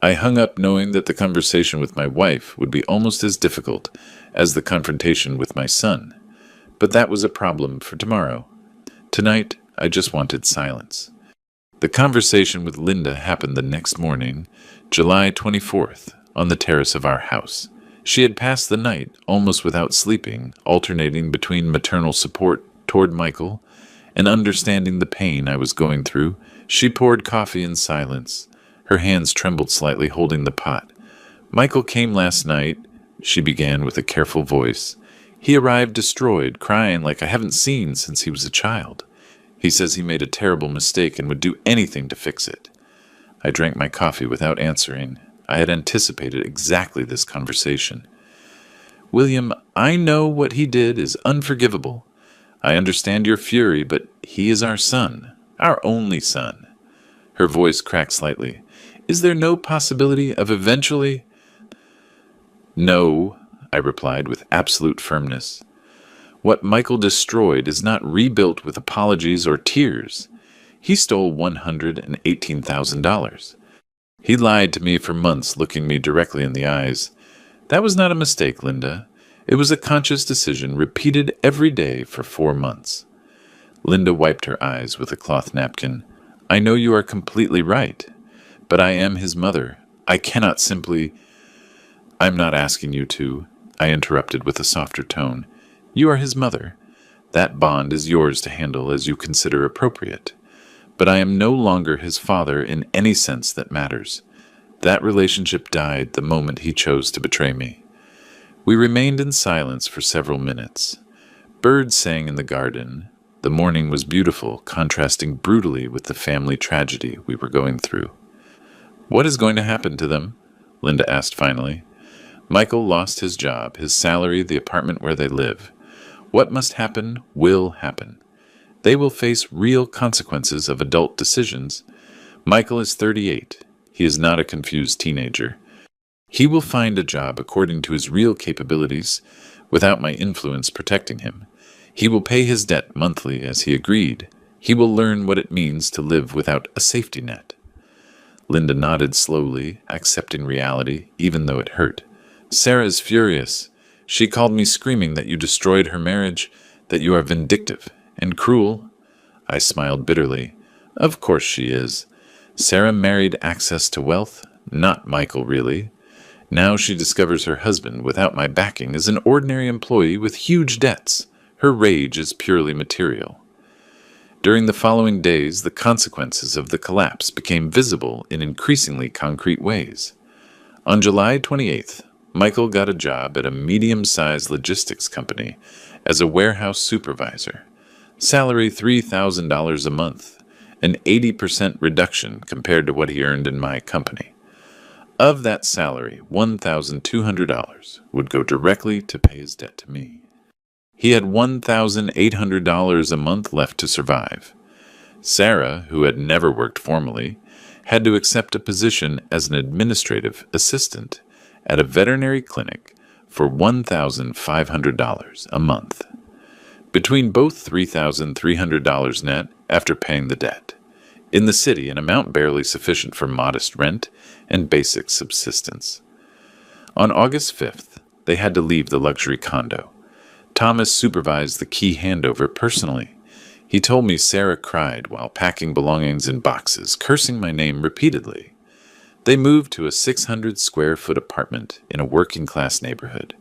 I hung up knowing that the conversation with my wife would be almost as difficult as the confrontation with my son. But that was a problem for tomorrow. Tonight, I just wanted silence. The conversation with Linda happened the next morning, July 24th, on the terrace of our house. She had passed the night almost without sleeping, alternating between maternal support toward Michael and understanding the pain I was going through. She poured coffee in silence. Her hands trembled slightly, holding the pot. Michael came last night, she began with a careful voice. He arrived destroyed, crying like I haven't seen since he was a child. He says he made a terrible mistake and would do anything to fix it. I drank my coffee without answering. I had anticipated exactly this conversation. William, I know what he did is unforgivable. I understand your fury, but he is our son, our only son. Her voice cracked slightly. Is there no possibility of eventually? No, I replied with absolute firmness. What Michael destroyed is not rebuilt with apologies or tears. He stole $118,000. He lied to me for months, looking me directly in the eyes. That was not a mistake, Linda. It was a conscious decision, repeated every day for 4 months. Linda wiped her eyes with a cloth napkin. I know you are completely right, but I am his mother. I cannot simply... I'm not asking you to, I interrupted with a softer tone. You are his mother. That bond is yours to handle as you consider appropriate. But I am no longer his father in any sense that matters. That relationship died the moment he chose to betray me. We remained in silence for several minutes. Birds sang in the garden. The morning was beautiful, contrasting brutally with the family tragedy we were going through. "What is going to happen to them?" Linda asked finally. "Michael lost his job, his salary, the apartment where they live. What must happen will happen. They will face real consequences of adult decisions. Michael is 38. He is not a confused teenager. He will find a job according to his real capabilities, without my influence protecting him. He will pay his debt monthly as he agreed. He will learn what it means to live without a safety net." Linda nodded slowly, accepting reality, even though it hurt. "Sarah is furious. She called me screaming that you destroyed her marriage, that you are vindictive and cruel." I smiled bitterly. "Of course she is. Sarah married access to wealth, not Michael, really. Now she discovers her husband, without my backing, is an ordinary employee with huge debts. Her rage is purely material." During the following days, the consequences of the collapse became visible in increasingly concrete ways. On July 28th, Michael got a job at a medium-sized logistics company as a warehouse supervisor. Salary $3,000 a month, an 80% reduction compared to what he earned in my company. Of that salary, $1,200 would go directly to pay his debt to me. He had $1,800 a month left to survive. Sarah, who had never worked formally, had to accept a position as an administrative assistant at a veterinary clinic for $1,500 a month. Between both $3,300 net after paying the debt. In the city, an amount barely sufficient for modest rent and basic subsistence. On August 5th, they had to leave the luxury condo. Thomas supervised the key handover personally. He told me Sarah cried while packing belongings in boxes, cursing my name repeatedly. They moved to a 600-square-foot apartment in a working-class neighborhood.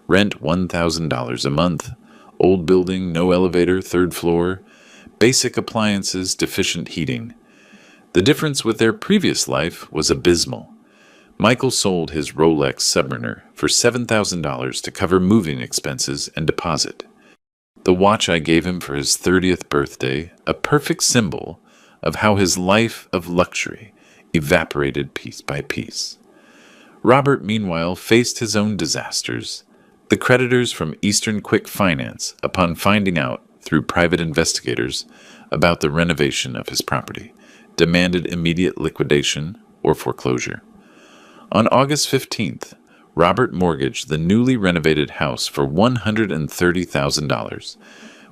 Rent $1,000 a month. Old building, no elevator, third floor. Basic appliances, deficient heating. The difference with their previous life was abysmal. Michael sold his Rolex Submariner for $7,000 to cover moving expenses and deposit. The watch I gave him for his 30th birthday, a perfect symbol of how his life of luxury evaporated piece by piece. Robert, meanwhile, faced his own disasters. The creditors from Eastern Quick Finance, upon finding out through private investigators about the renovation of his property, demanded immediate liquidation or foreclosure. On August 15th, Robert mortgaged the newly renovated house for $130,000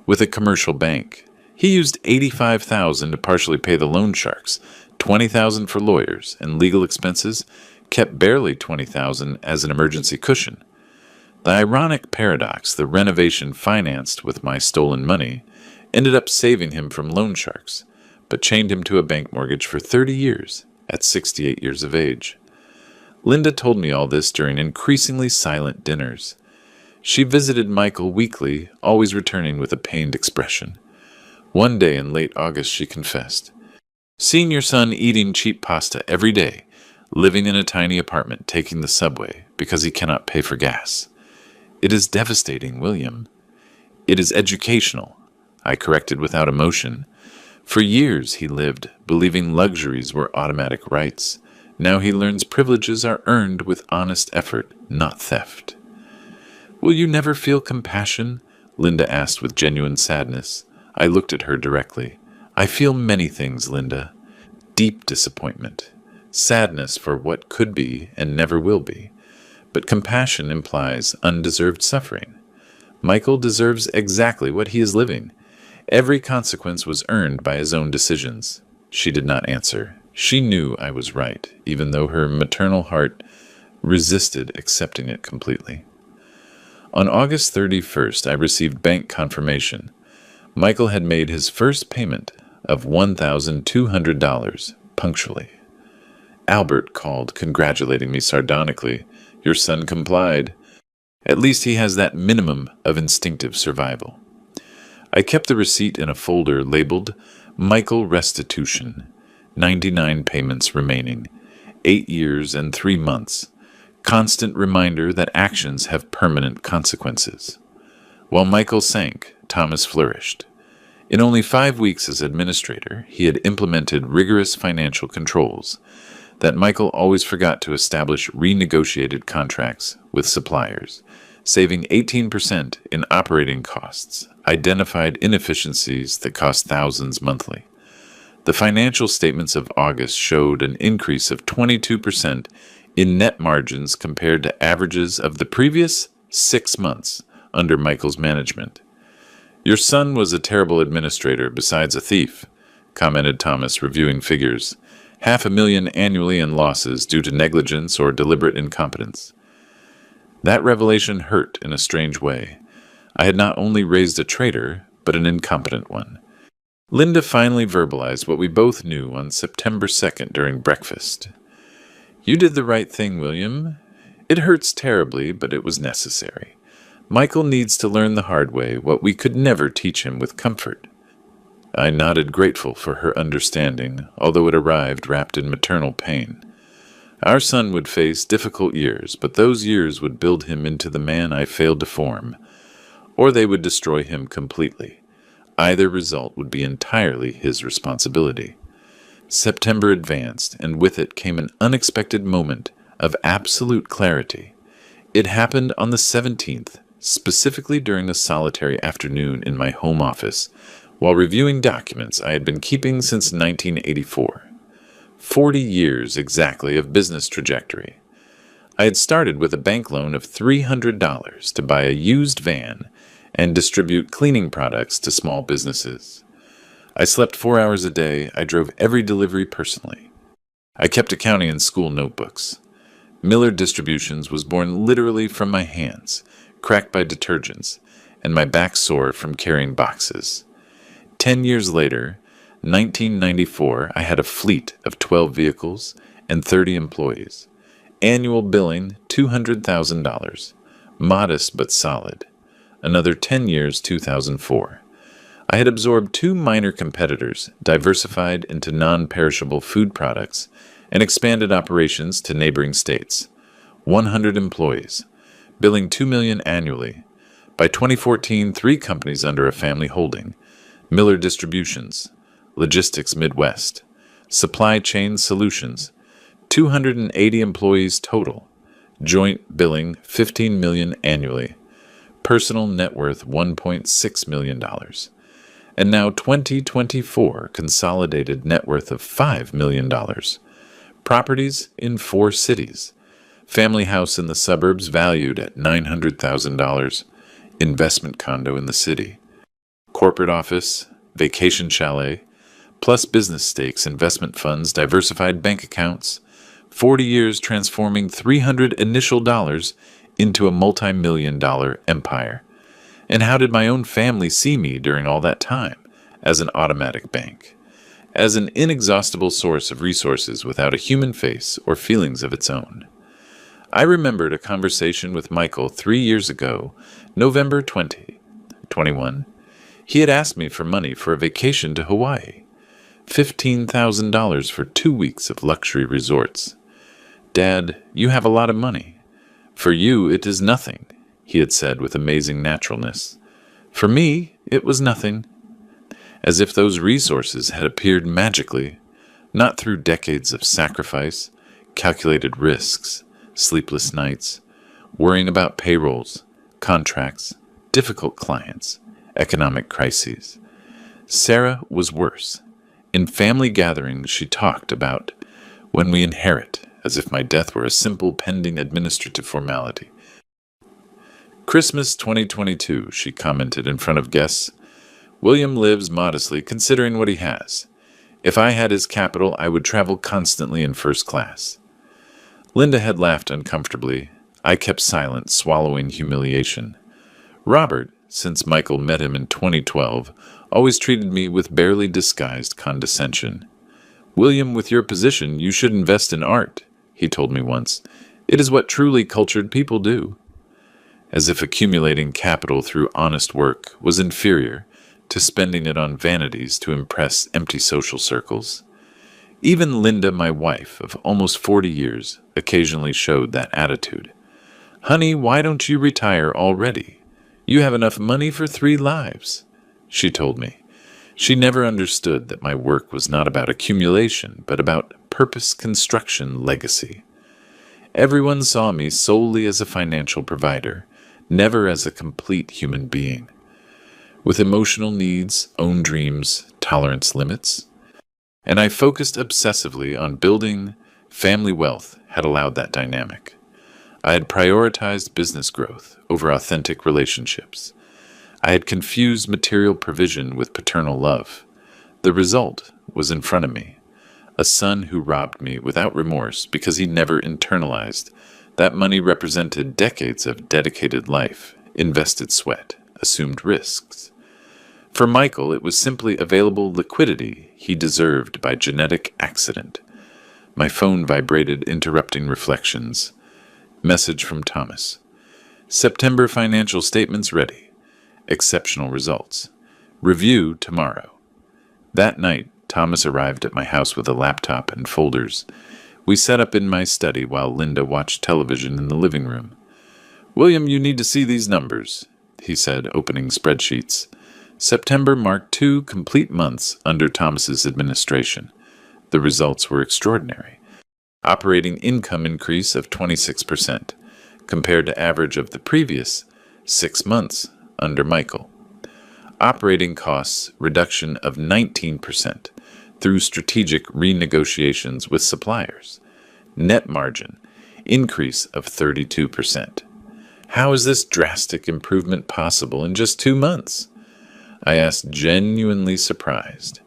with a commercial bank. He used $85,000 to partially pay the loan sharks, $20,000 for lawyers and legal expenses, kept barely $20,000 as an emergency cushion. The ironic paradox, the renovation financed with my stolen money, ended up saving him from loan sharks, but chained him to a bank mortgage for 30 years at 68 years of age. Linda told me all this during increasingly silent dinners. She visited Michael weekly, always returning with a pained expression. One day in late August she confessed, "Seeing your son eating cheap pasta every day, living in a tiny apartment, taking the subway because he cannot pay for gas. It is devastating, William." "It is educational," I corrected without emotion. For years he lived, believing luxuries were automatic rights. Now he learns privileges are earned with honest effort, not theft. "Will you never feel compassion?" Linda asked with genuine sadness. I looked at her directly. "I feel many things, Linda. Deep disappointment. Sadness for what could be and never will be. But compassion implies undeserved suffering. Michael deserves exactly what he is living. Every consequence was earned by his own decisions." She did not answer. She knew I was right, even though her maternal heart resisted accepting it completely. On August 31st, I received bank confirmation. Michael had made his first payment of $1,200 punctually. Albert called, congratulating me sardonically. "Your son complied. At least he has that minimum of instinctive survival." I kept the receipt in a folder labeled Michael Restitution. 99 payments remaining. 8 years and 3 months. Constant reminder that actions have permanent consequences. While Michael sank, Thomas flourished. In only 5 weeks as administrator, he had implemented rigorous financial controls that Michael always forgot to establish renegotiated contracts with suppliers, saving 18% in operating costs, identified inefficiencies that cost thousands monthly. The financial statements of August showed an increase of 22% in net margins compared to averages of the previous 6 months under Michael's management. "Your son was a terrible administrator besides a thief," commented Thomas, reviewing figures. "500,000 annually in losses due to negligence or deliberate incompetence." That revelation hurt in a strange way. I had not only raised a traitor, but an incompetent one. Linda finally verbalized what we both knew on September 2nd during breakfast. "You did the right thing, William. It hurts terribly, but it was necessary. Michael needs to learn the hard way what we could never teach him with comfort." I nodded, grateful for her understanding, although it arrived wrapped in maternal pain. Our son would face difficult years, but those years would build him into the man I failed to form, or they would destroy him completely. Either result would be entirely his responsibility. September advanced, and with it came an unexpected moment of absolute clarity. It happened on the 17th, specifically during a solitary afternoon in my home office, while reviewing documents I had been keeping since 1984. 40 years exactly of business trajectory. I had started with a bank loan of $300 to buy a used van and distribute cleaning products to small businesses. I slept 4 hours a day. I drove every delivery personally. I kept accounting in school notebooks. Miller Distributions was born literally from my hands, cracked by detergents, and my back sore from carrying boxes. 10 years later, 1994, I had a fleet of 12 vehicles and 30 employees. Annual billing, $200,000. Modest but solid. Another 10 years, 2004. I had absorbed 2 minor competitors, diversified into non-perishable food products, and expanded operations to neighboring states. 100 employees, billing $2 million annually. By 2014, 3 companies under a family holding: Miller Distributions, Logistics Midwest, Supply Chain Solutions, 280 employees total, joint billing $15 million annually, personal net worth $1.6 million, and now 2024 consolidated net worth of $5 million. Properties in 4 cities, family house in the suburbs valued at $900,000, investment condo in the city, corporate office, vacation chalet, plus business stakes, investment funds, diversified bank accounts, 40 years transforming $300 initial dollars into a multi-million-dollar empire. And how did my own family see me during all that time? As an automatic bank. As an inexhaustible source of resources without a human face or feelings of its own. I remembered a conversation with Michael 3 years ago, November 2021. He had asked me for money for a vacation to Hawaii. $15,000 for 2 weeks of luxury resorts. "Dad, you have a lot of money. For you, it is nothing," he had said with amazing naturalness. For me, it was nothing. As if those resources had appeared magically, not through decades of sacrifice, calculated risks, sleepless nights, worrying about payrolls, contracts, difficult clients, economic crises. Sarah was worse. In family gatherings, she talked about when we inherit, as if my death were a simple pending administrative formality. "Christmas 2022, she commented in front of guests. "William lives modestly considering what he has. If I had his capital, I would travel constantly in first class." Linda had laughed uncomfortably. I kept silent, swallowing humiliation. Robert, since Michael met him in 2012, always treated me with barely disguised condescension. "William, with your position, you should invest in art," he told me once. "It is what truly cultured people do." As if accumulating capital through honest work was inferior to spending it on vanities to impress empty social circles. Even Linda, my wife of almost 40 years, occasionally showed that attitude. "Honey, why don't you retire already? You have enough money for 3 lives," she told me. She never understood that my work was not about accumulation, but about purpose construction legacy. Everyone saw me solely as a financial provider, never as a complete human being, with emotional needs, own dreams, tolerance limits. And I focused obsessively on building family wealth had allowed that dynamic. I had prioritized business growth over authentic relationships. I had confused material provision with paternal love. The result was in front of me. A son who robbed me without remorse because he never internalized that money represented decades of dedicated life, invested sweat, assumed risks. For Michael, it was simply available liquidity he deserved by genetic accident. My phone vibrated, interrupting reflections. Message from Thomas. September financial statements ready. Exceptional results. Review tomorrow. That night, Thomas arrived at my house with a laptop and folders. We sat up in my study while Linda watched television in the living room. "William, you need to see these numbers," he said, opening spreadsheets. September marked 2 complete months under Thomas's administration. The results were extraordinary. Operating income increase of 26%, compared to average of the previous 6 months under Michael. Operating costs reduction of 19% through strategic renegotiations with suppliers. Net margin increase of 32%. How is this drastic improvement possible in just 2 months? I asked, genuinely surprised.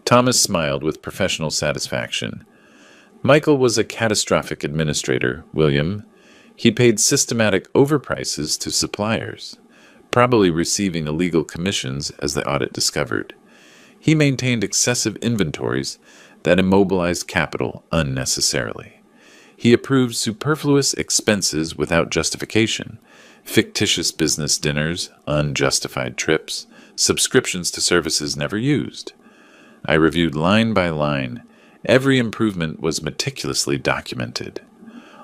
Thomas smiled with professional satisfaction. Michael was a catastrophic administrator, William. He paid systematic overprices to suppliers, probably receiving illegal commissions as the audit discovered. He maintained excessive inventories that immobilized capital unnecessarily. He approved superfluous expenses without justification, fictitious business dinners, unjustified trips, subscriptions to services never used. I reviewed line by line. Every improvement was meticulously documented.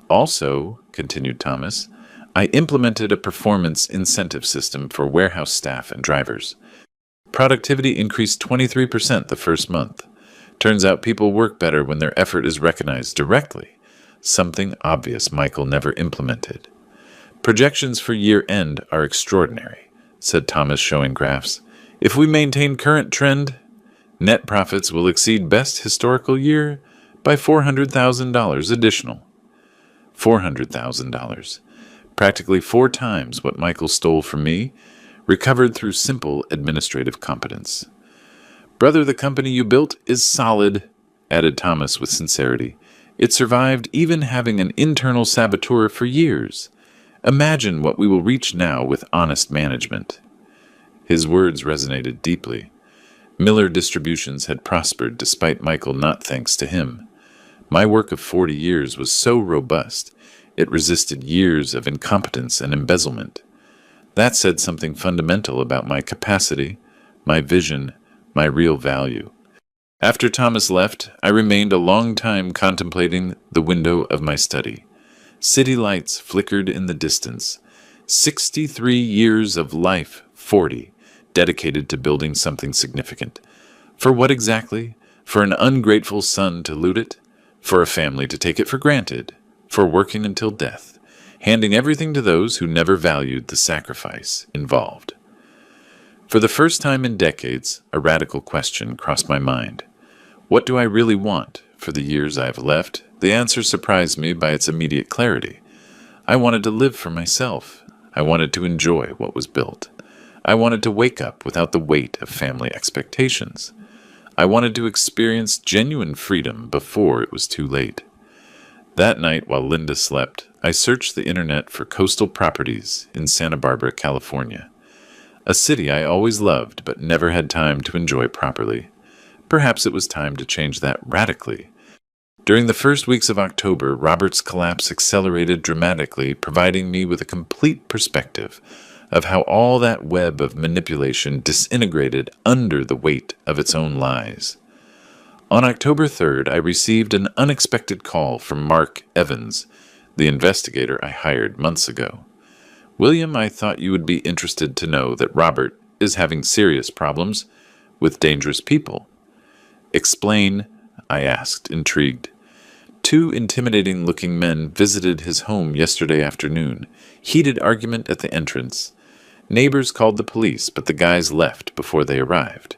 Also, continued Thomas, I implemented a performance incentive system for warehouse staff and drivers. Productivity increased 23% the first month. Turns out people work better when their effort is recognized directly, something obvious Michael never implemented. Projections for year-end are extraordinary, said Thomas, showing graphs. If we maintain current trend, net profits will exceed best historical year by $400,000 additional. $400,000. Practically 4 times what Michael stole from me, recovered through simple administrative competence. Brother, the company you built is solid, added Thomas with sincerity. It survived even having an internal saboteur for years. Imagine what we will reach now with honest management. His words resonated deeply. Miller Distributions had prospered despite Michael, not thanks to him. My work of 40 years was so robust, it resisted years of incompetence and embezzlement. That said something fundamental about my capacity, my vision, my real value. After Thomas left, I remained a long time contemplating the window of my study. City lights flickered in the distance. 63 years of life, 40, dedicated to building something significant. For what exactly? For an ungrateful son to loot it? For a family to take it for granted? For working until death, handing everything to those who never valued the sacrifice involved? For the first time in decades, a radical question crossed my mind. What do I really want for the years I have left? The answer surprised me by its immediate clarity. I wanted to live for myself. I wanted to enjoy what was built. I wanted to wake up without the weight of family expectations. I wanted to experience genuine freedom before it was too late. That night, while Linda slept, I searched the internet for coastal properties in Santa Barbara, California, a city I always loved but never had time to enjoy properly. Perhaps it was time to change that radically. During the first weeks of October, Robert's collapse accelerated dramatically, providing me with a complete perspective of how all that web of manipulation disintegrated under the weight of its own lies. On October 3rd, I received an unexpected call from Mark Evans, the investigator I hired months ago. "William, I thought you would be interested to know that Robert is having serious problems with dangerous people." "Explain," I asked, intrigued. "Two intimidating-looking men visited his home yesterday afternoon. Heated argument at the entrance. Neighbors called the police, but the guys left before they arrived.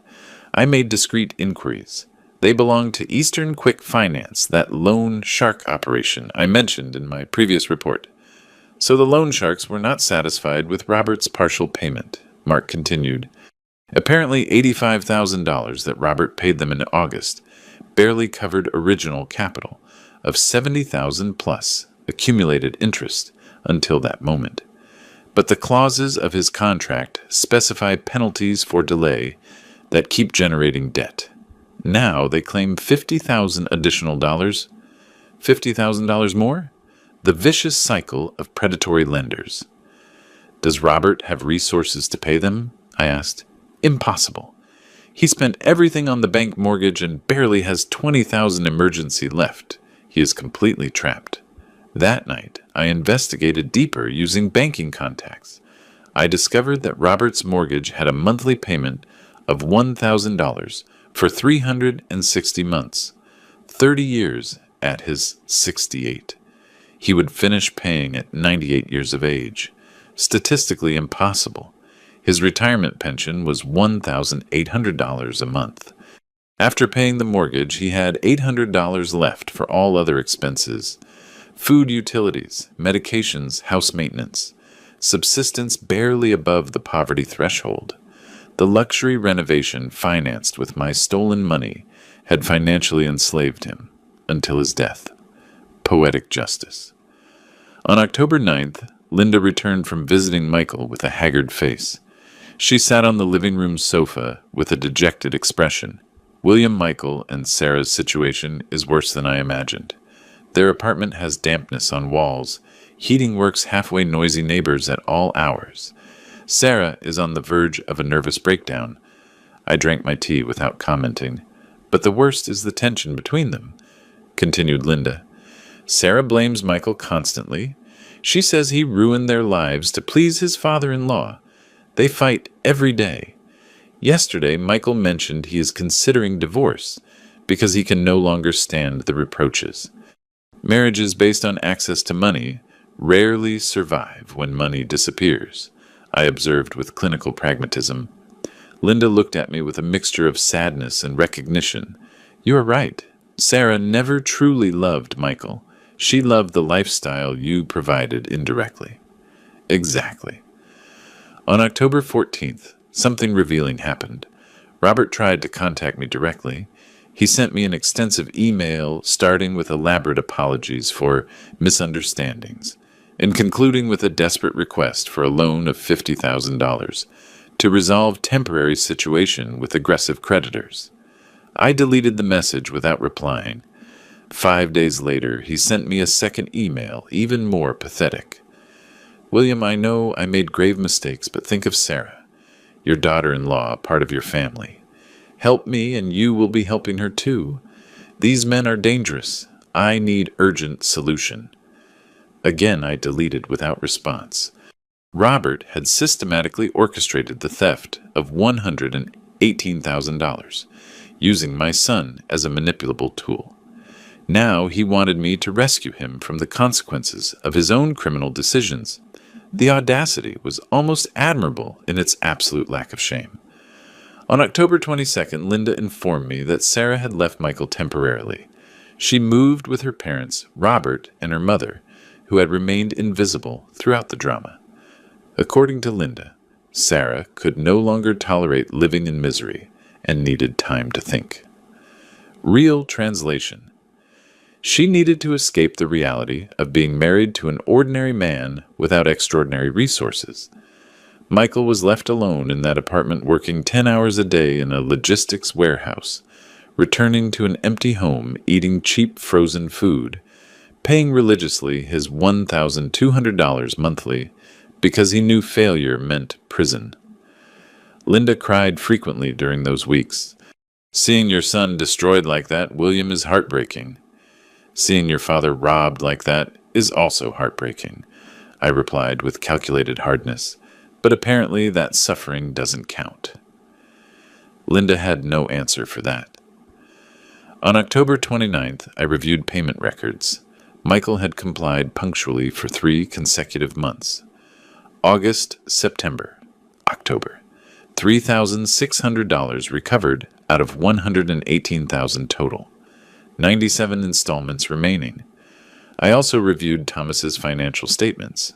I made discreet inquiries. They belong to Eastern Quick Finance, that loan shark operation I mentioned in my previous report. So the loan sharks were not satisfied with Robert's partial payment," Mark continued. "Apparently $85,000 that Robert paid them in August barely covered original capital of $70,000 plus accumulated interest until that moment. But the clauses of his contract specify penalties for delay that keep generating debt. Now they claim $50,000 additional dollars. $50,000 more? The vicious cycle of predatory lenders." "Does Robert have resources to pay them?" I asked. "Impossible. He spent everything on the bank mortgage and barely has $20,000 emergency left. He is completely trapped." That night, I investigated deeper using banking contacts. I discovered that Robert's mortgage had a monthly payment of $1,000 for 360 months, 30 years at his 68. He would finish paying at 98 years of age. Statistically impossible. His retirement pension was $1,800 a month. After paying the mortgage, he had $800 left for all other expenses: food, utilities, medications, house maintenance, subsistence barely above the poverty threshold. The luxury renovation financed with my stolen money had financially enslaved him until his death. Poetic justice. On October 9th, Linda returned from visiting Michael with a haggard face. She sat on the living room sofa with a dejected expression. "William, Michael, and Sarah's situation is worse than I imagined. Their apartment has dampness on walls. Heating works halfway, noisy neighbors at all hours. Sarah is on the verge of a nervous breakdown." I drank my tea without commenting. "But the worst is the tension between them," continued Linda. "Sarah blames Michael constantly. She says he ruined their lives to please his father-in-law. They fight every day. Yesterday, Michael mentioned he is considering divorce because he can no longer stand the reproaches. Marriages based on access to money rarely survive when money disappears," I observed with clinical pragmatism. Linda looked at me with a mixture of sadness and recognition. "You are right. Sarah never truly loved Michael. She loved the lifestyle you provided indirectly." "Exactly." On October 14th, something revealing happened. Robert tried to contact me directly. He sent me an extensive email starting with elaborate apologies for misunderstandings and concluding with a desperate request for a loan of $50,000 to resolve temporary situation with aggressive creditors. I deleted the message without replying. 5 days later, he sent me a second email, even more pathetic. "William, I know I made grave mistakes, but think of Sarah, your daughter-in-law, part of your family. Help me and you will be helping her too. These men are dangerous. I need urgent solution." Again I deleted without response. Robert had systematically orchestrated the theft of $118,000, using my son as a manipulable tool. Now he wanted me to rescue him from the consequences of his own criminal decisions. The audacity was almost admirable in its absolute lack of shame. On October 22nd, Linda informed me that Sarah had left Michael temporarily. She moved with her parents, Robert, and her mother, who had remained invisible throughout the drama. According to Linda, Sarah could no longer tolerate living in misery and needed time to think. Real translation. She needed to escape the reality of being married to an ordinary man without extraordinary resources. Michael was left alone in that apartment working 10 hours a day in a logistics warehouse, returning to an empty home eating cheap frozen food, paying religiously his $1,200 monthly because he knew failure meant prison. Linda cried frequently during those weeks. Seeing your son destroyed like that, William, is heartbreaking. Seeing your father robbed like that is also heartbreaking, I replied with calculated hardness, but apparently that suffering doesn't count. Linda had no answer for that. On October 29th, I reviewed payment records. Michael had complied punctually for 3 consecutive months. August, September, October. $3,600 recovered out of $118,000 total. 97 installments remaining. I also reviewed Thomas's financial statements.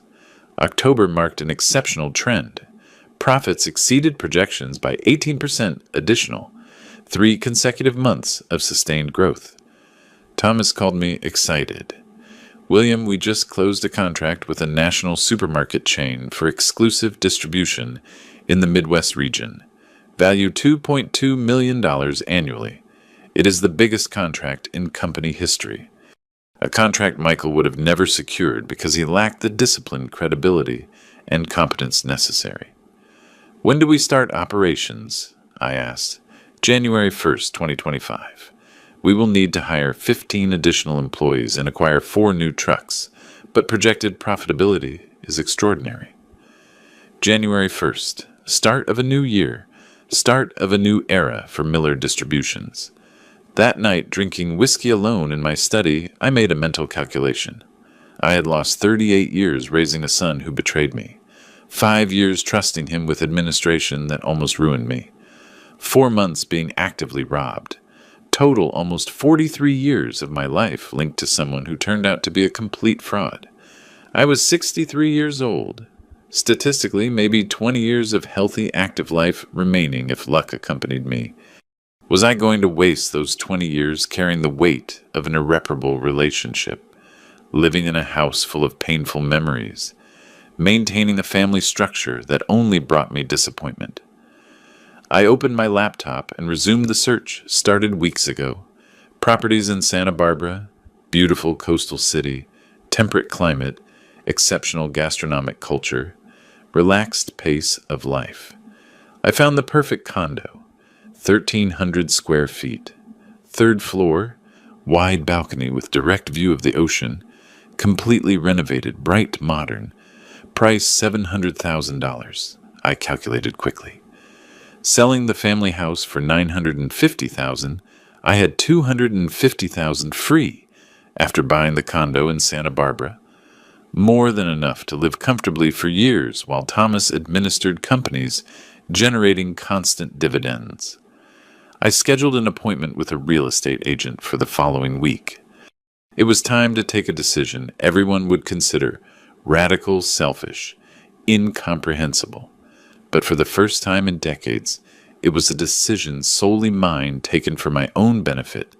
October marked an exceptional trend. Profits exceeded projections by 18% additional. 3 consecutive months of sustained growth. Thomas called me excited. William, we just closed a contract with a national supermarket chain for exclusive distribution in the Midwest region. Value $2.2 million annually. It is the biggest contract in company history. A contract Michael would have never secured because he lacked the discipline, credibility, and competence necessary. When do we start operations? I asked. January 1st, 2025. We will need to hire 15 additional employees and acquire 4 new trucks, but projected profitability is extraordinary. January 1st. Start of a new year. Start of a new era for Miller Distributions. That night, drinking whiskey alone in my study, I made a mental calculation. I had lost 38 years raising a son who betrayed me. 5 years trusting him with administration that almost ruined me. 4 months being actively robbed. Total almost 43 years of my life linked to someone who turned out to be a complete fraud. I was 63 years old. Statistically, maybe 20 years of healthy, active life remaining if luck accompanied me. Was I going to waste those 20 years carrying the weight of an irreparable relationship, living in a house full of painful memories, maintaining a family structure that only brought me disappointment? I opened my laptop and resumed the search started weeks ago. Properties in Santa Barbara, beautiful coastal city, temperate climate, exceptional gastronomic culture, relaxed pace of life. I found the perfect condo, 1,300 square feet, 3rd floor, wide balcony with direct view of the ocean, completely renovated, bright modern, price $700,000, I calculated quickly. Selling the family house for $950,000, I had $250,000 free after buying the condo in Santa Barbara. More than enough to live comfortably for years while Thomas administered companies generating constant dividends. I scheduled an appointment with a real estate agent for the following week. It was time to take a decision everyone would consider radical, selfish, incomprehensible. But for the first time in decades, it was a decision solely mine, taken for my own benefit,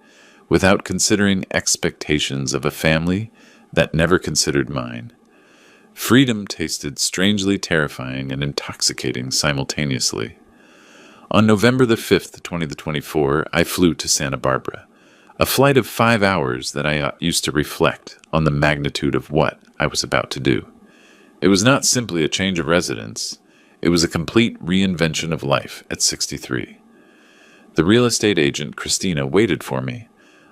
without considering expectations of a family that never considered mine. Freedom tasted strangely terrifying and intoxicating simultaneously. On November the 5th, 2024, I flew to Santa Barbara, a flight of 5 hours that I used to reflect on the magnitude of what I was about to do. It was not simply a change of residence. It was a complete reinvention of life at 63. The real estate agent, Christina, waited for me,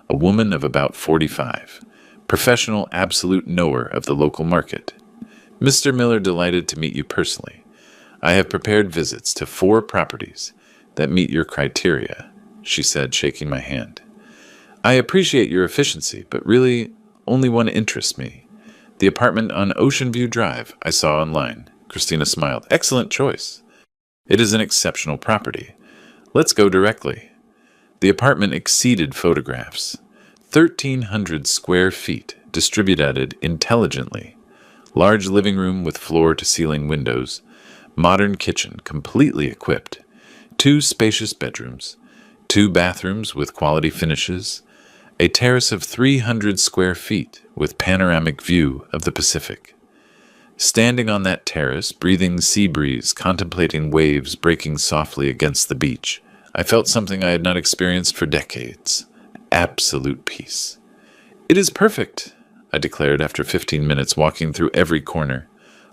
a woman of about 45, professional absolute knower of the local market. Mr. Miller, delighted to meet you personally. I have prepared visits to 4 properties that meet your criteria, she said, shaking my hand. I appreciate your efficiency, but really only one interests me. The apartment on Ocean View Drive I saw online. Christina smiled. Excellent choice. It is an exceptional property. Let's go directly. The apartment exceeded photographs. 1,300 square feet, distributed intelligently. Large living room with floor-to-ceiling windows. Modern kitchen, completely equipped. 2 spacious bedrooms. 2 bathrooms with quality finishes. A terrace of 300 square feet with panoramic view of the Pacific. Standing on that terrace, breathing sea breeze, contemplating waves breaking softly against the beach, I felt something I had not experienced for decades. Absolute peace. It is perfect, I declared after 15 minutes walking through every corner.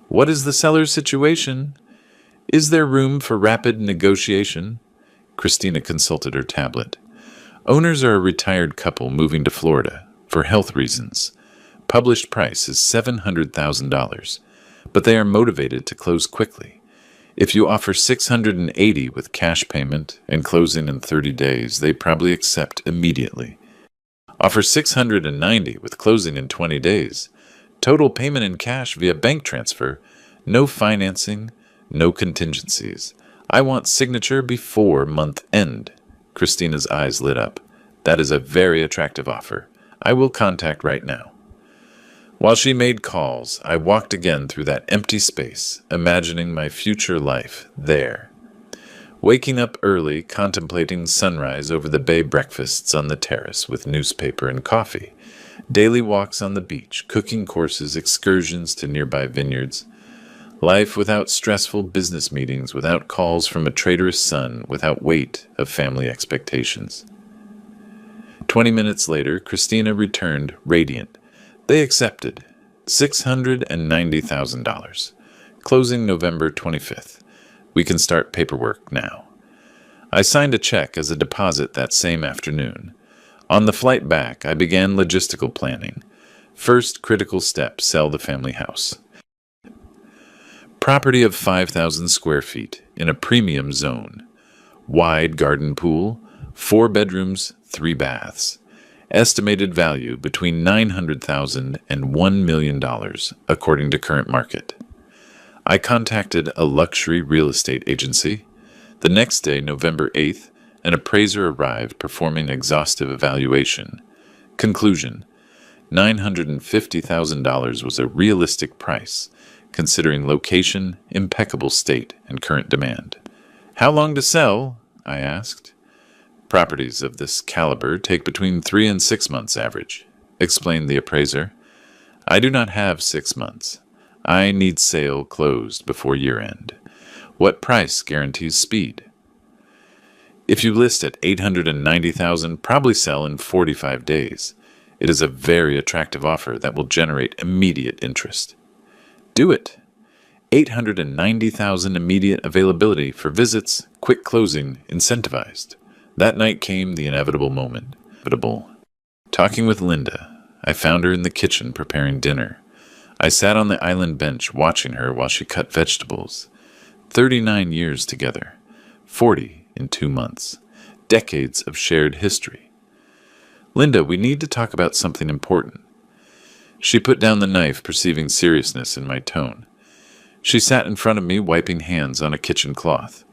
What is the seller's situation? Is there room for rapid negotiation? Christina consulted her tablet. Owners are a retired couple moving to Florida for health reasons. Published price is $700,000, but they are motivated to close quickly. If you offer $680 with cash payment and closing in 30 days, they probably accept immediately. Offer $690 with closing in 20 days. Total payment in cash via bank transfer. No financing, no contingencies. I want signature before month end. Christina's eyes lit up. That is a very attractive offer. I will contact right now. While she made calls, I walked again through that empty space, imagining my future life there. Waking up early, contemplating sunrise over the bay, breakfasts on the terrace with newspaper and coffee, daily walks on the beach, cooking courses, excursions to nearby vineyards. Life without stressful business meetings, without calls from a traitorous son, without weight of family expectations. 20 minutes later, Christina returned radiant. They accepted $690,000. Closing November 25th. We can start paperwork now. I signed a check as a deposit that same afternoon. On the flight back, I began logistical planning. First critical step, sell the family house. Property of 5,000 square feet in a premium zone. Wide garden pool, 4 bedrooms, 3 baths. Estimated value between $900,000 and $1 million, according to current market. I contacted a luxury real estate agency. The next day, November 8th, an appraiser arrived performing exhaustive evaluation. Conclusion: $950,000 was a realistic price, considering location, impeccable state, and current demand. How long to sell? I asked. Properties of this caliber take between 3 and 6 months average, explained the appraiser. I do not have 6 months. I need sale closed before year-end. What price guarantees speed? If you list at $890,000, probably sell in 45 days. It is a very attractive offer that will generate immediate interest. Do it. $890,000 immediate availability for visits, quick closing, incentivized. That night came the inevitable moment. Talking with Linda, I found her in the kitchen preparing dinner. I sat on the island bench watching her while she cut vegetables. 39 years together. 40 in 2 months. Decades of shared history. Linda, we need to talk about something important. She put down the knife, perceiving seriousness in my tone. She sat in front of me, wiping hands on a kitchen cloth.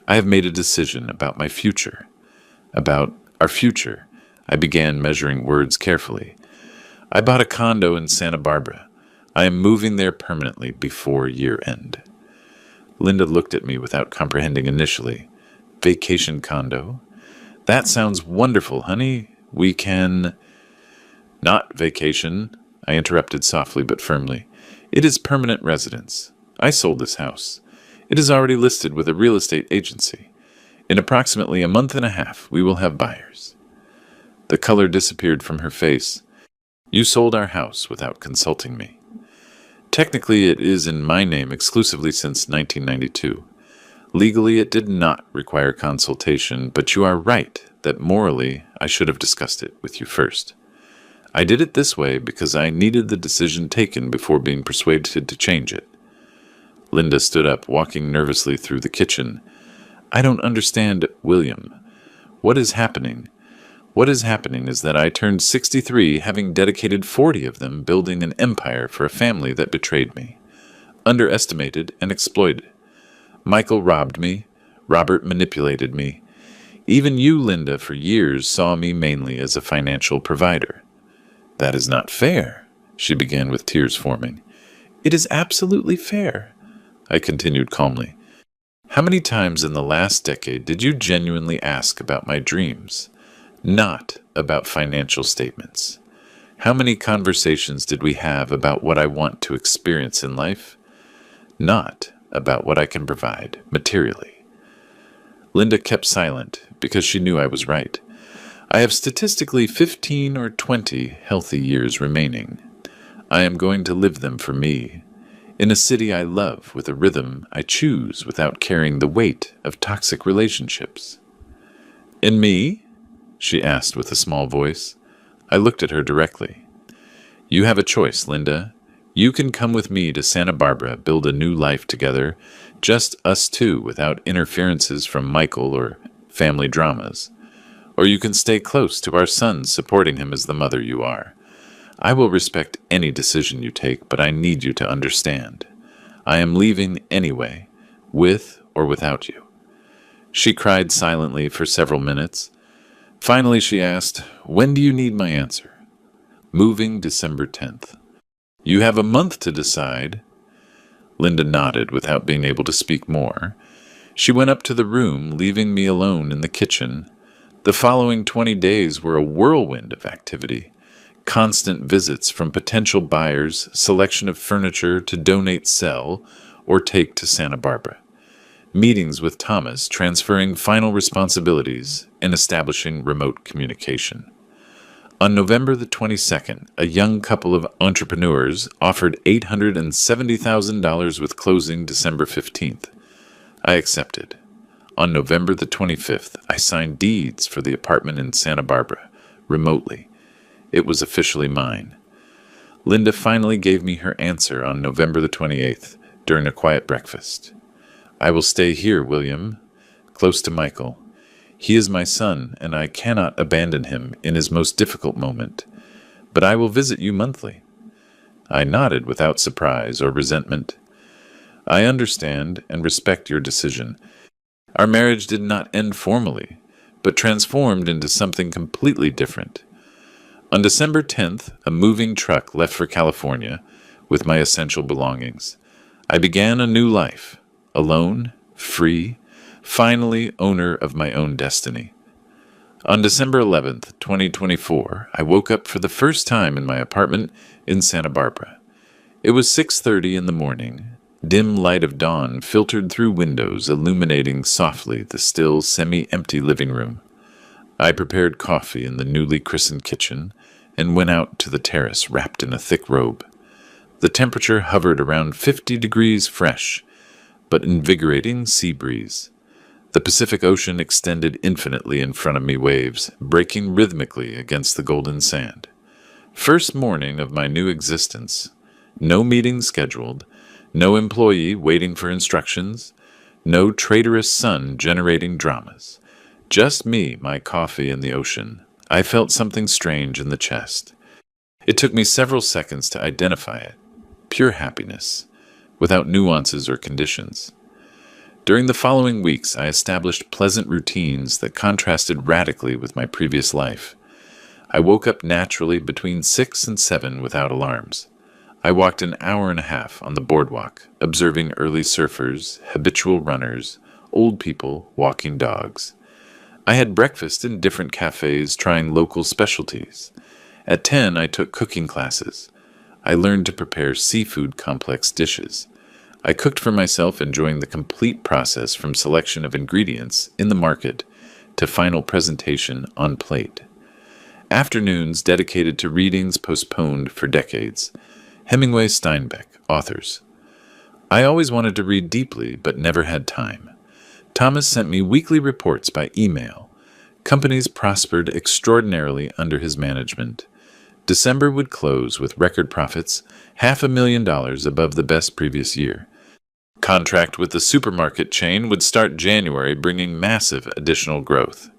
I have made a decision about my future. About our future. I began measuring words carefully. I bought a condo in Santa Barbara. I am moving there permanently before year-end. Linda looked at me without comprehending initially. Vacation condo? That sounds wonderful, honey. We can... Not vacation, I interrupted softly but firmly. It is permanent residence. I sold this house. It is already listed with a real estate agency. In approximately a month and a half, we will have buyers. The color disappeared from her face. You sold our house without consulting me. Technically, it is in my name exclusively since 1992. Legally, it did not require consultation, but you are right that morally, I should have discussed it with you first. I did it this way because I needed the decision taken before being persuaded to change it. Linda stood up, walking nervously through the kitchen. I don't understand, William. What is happening? What is happening is that I turned 63, having dedicated 40 of them building an empire for a family that betrayed me, underestimated and exploited. Michael robbed me. Robert manipulated me. Even you, Linda, for years saw me mainly as a financial provider. That is not fair, she began with tears forming. It is absolutely fair, I continued calmly. How many times in the last decade did you genuinely ask about my dreams? Not about financial statements. How many conversations did we have about what I want to experience in life? Not about what I can provide materially. Linda kept silent because she knew I was right. I have statistically 15 or 20 healthy years remaining. I am going to live them for me, in a city I love with a rhythm I choose without carrying the weight of toxic relationships. In me? She asked with a small voice. I looked at her directly. You have a choice, Linda. You can come with me to Santa Barbara, build a new life together, just us two without interferences from Michael or family dramas. Or you can stay close to our son, supporting him as the mother you are. I will respect any decision you take, but I need you to understand. I am leaving anyway, with or without you. She cried silently for several minutes. Finally, she asked, When do you need my answer? Moving December 10th. You have a month to decide. Linda nodded without being able to speak more. She went up to the room, leaving me alone in the kitchen. The following 20 days were a whirlwind of activity. Constant visits from potential buyers, selection of furniture to donate, sell, or take to Santa Barbara. Meetings with Thomas, transferring final responsibilities and establishing remote communication. On November the 22nd, a young couple of entrepreneurs offered $870,000 with closing December 15th. I accepted. On November the 25th, I signed deeds for the apartment in Santa Barbara, remotely. It was officially mine. Linda finally gave me her answer on November the 28th, during a quiet breakfast. I will stay here, William, close to Michael. He is my son, and I cannot abandon him in his most difficult moment. But I will visit you monthly. I nodded without surprise or resentment. I understand and respect your decision. Our marriage did not end formally, but transformed into something completely different. On December 10th, a moving truck left for California with my essential belongings. I began a new life, alone, free, finally owner of my own destiny. On December 11th, 2024, I woke up for the first time in my apartment in Santa Barbara. It was 6:30 in the morning. Dim light of dawn filtered through windows, illuminating softly the still semi-empty living room. I prepared coffee in the newly christened kitchen and went out to the terrace wrapped in a thick robe. The temperature hovered around 50 degrees fresh, but invigorating sea breeze. The Pacific Ocean extended infinitely in front of me, waves breaking rhythmically against the golden sand. First morning of my new existence. No meeting scheduled, no employee waiting for instructions, no traitorous sun generating dramas. Just me, my coffee, and the ocean. I felt something strange in the chest. It took me several seconds to identify it. Pure happiness, without nuances or conditions. During the following weeks, I established pleasant routines that contrasted radically with my previous life. I woke up naturally between 6 and 7 without alarms. I walked an hour and a half on the boardwalk, observing early surfers, habitual runners, old people, walking dogs. I had breakfast in different cafes, trying local specialties. At 10, I took cooking classes. I learned to prepare seafood complex dishes. I cooked for myself, enjoying the complete process from selection of ingredients in the market to final presentation on plate. Afternoons dedicated to readings postponed for decades. Hemingway, Steinbeck, authors. I always wanted to read deeply, but never had time. Thomas sent me weekly reports by email. Companies prospered extraordinarily under his management. December would close with record profits, $500,000 above the best previous year. Contract with the supermarket chain would start January, bringing massive additional growth.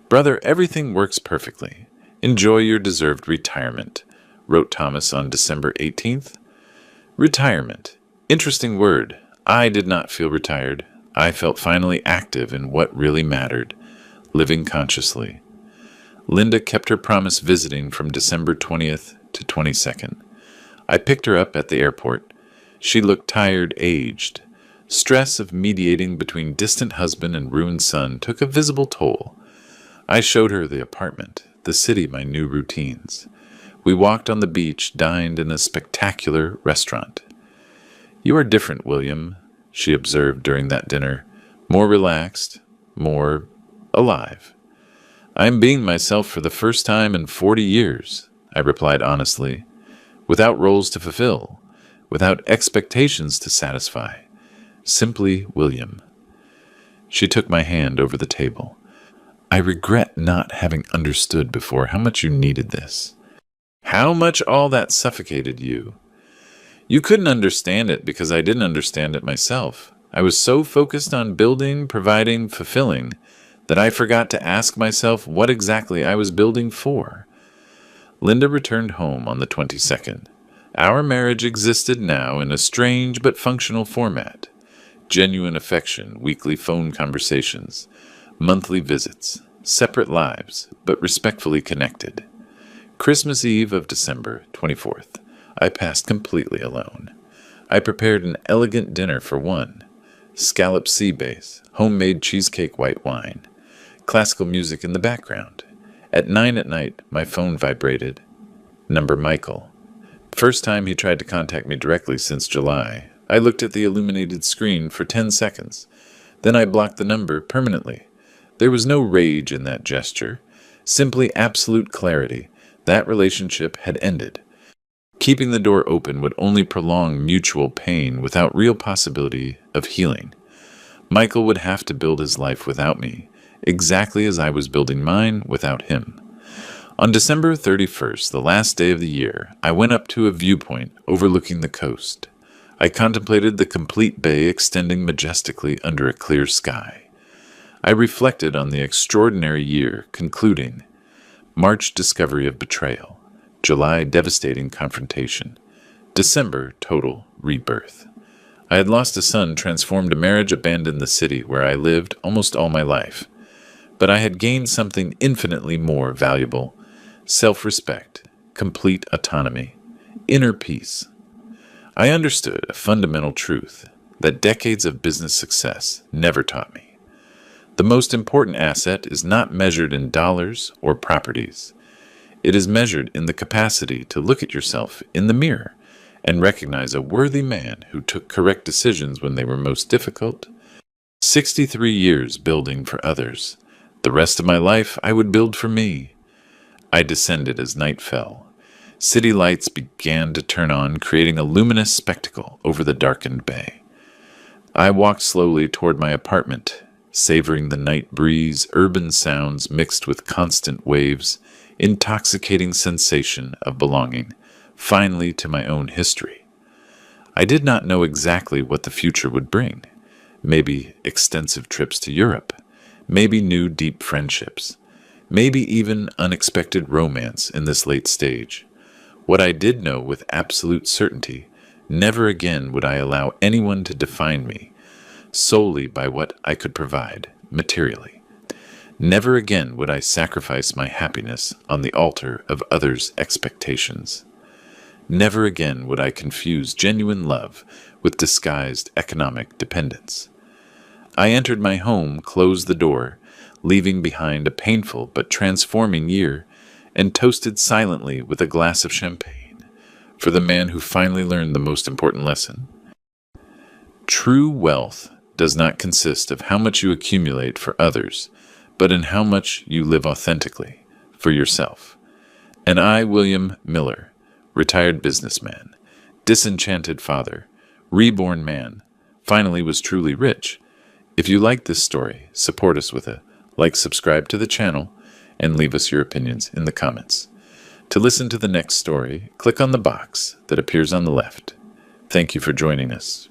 Brother, everything works perfectly. Enjoy your deserved retirement, wrote Thomas on December 18th. Retirement. Interesting word. I did not feel retired. I felt finally active in what really mattered, living consciously. Linda kept her promise, visiting from December 20th to 22nd. I picked her up at the airport. She looked tired, aged. Stress of mediating between distant husband and ruined son took a visible toll. I showed her the apartment, the city, my new routines. We walked on the beach, dined in a spectacular restaurant. You are different, William, she observed during that dinner. More relaxed, more alive. I am being myself for the first time in 40 years, I replied honestly, without roles to fulfill, without expectations to satisfy. Simply William. She took my hand over the table. I regret not having understood before how much you needed this. How much all that suffocated you. You couldn't understand it because I didn't understand it myself. I was so focused on building, providing, fulfilling, that I forgot to ask myself what exactly I was building for. Linda returned home on the 22nd. Our marriage existed now in a strange but functional format. Genuine affection, weekly phone conversations, monthly visits, separate lives, but respectfully connected. Christmas Eve of December 24th, I passed completely alone. I prepared an elegant dinner for one. Scalloped sea bass, homemade cheesecake white wine, classical music in the background. At 9 at night, my phone vibrated. Number Michael. First time he tried to contact me directly since July. I looked at the illuminated screen for 10 seconds. Then I blocked the number permanently. There was no rage in that gesture. Simply absolute clarity. That relationship had ended. Keeping the door open would only prolong mutual pain without real possibility of healing. Michael would have to build his life without me, exactly as I was building mine without him. On December 31st, the last day of the year, I went up to a viewpoint overlooking the coast. I contemplated the complete bay extending majestically under a clear sky. I reflected on the extraordinary year, concluding, March, discovery of betrayal. July, devastating confrontation. December, total rebirth. I had lost a son, transformed a marriage, abandoned the city where I lived almost all my life. But I had gained something infinitely more valuable: self-respect, complete autonomy, inner peace. I understood a fundamental truth that decades of business success never taught me. The most important asset is not measured in dollars or properties. It is measured in the capacity to look at yourself in the mirror and recognize a worthy man who took correct decisions when they were most difficult. 63 years building for others. The rest of my life I would build for me. I descended as night fell. City lights began to turn on, creating a luminous spectacle over the darkened bay. I walked slowly toward my apartment, savoring the night breeze, urban sounds mixed with constant waves, intoxicating sensation of belonging, finally to my own history. I did not know exactly what the future would bring. Maybe extensive trips to Europe, maybe new deep friendships, maybe even unexpected romance in this late stage. What I did know with absolute certainty, never again would I allow anyone to define me solely by what I could provide materially. Never again would I sacrifice my happiness on the altar of others' expectations. Never again would I confuse genuine love with disguised economic dependence. I entered my home, closed the door, leaving behind a painful but transforming year, and toasted silently with a glass of champagne for the man who finally learned the most important lesson. True wealth does not consist of how much you accumulate for others, but in how much you live authentically for yourself. And I, William Miller, retired businessman, disenchanted father, reborn man, finally was truly rich. If you like this story, support us with a like, subscribe to the channel, and leave us your opinions in the comments. To listen to the next story, click on the box that appears on the left. Thank you for joining us.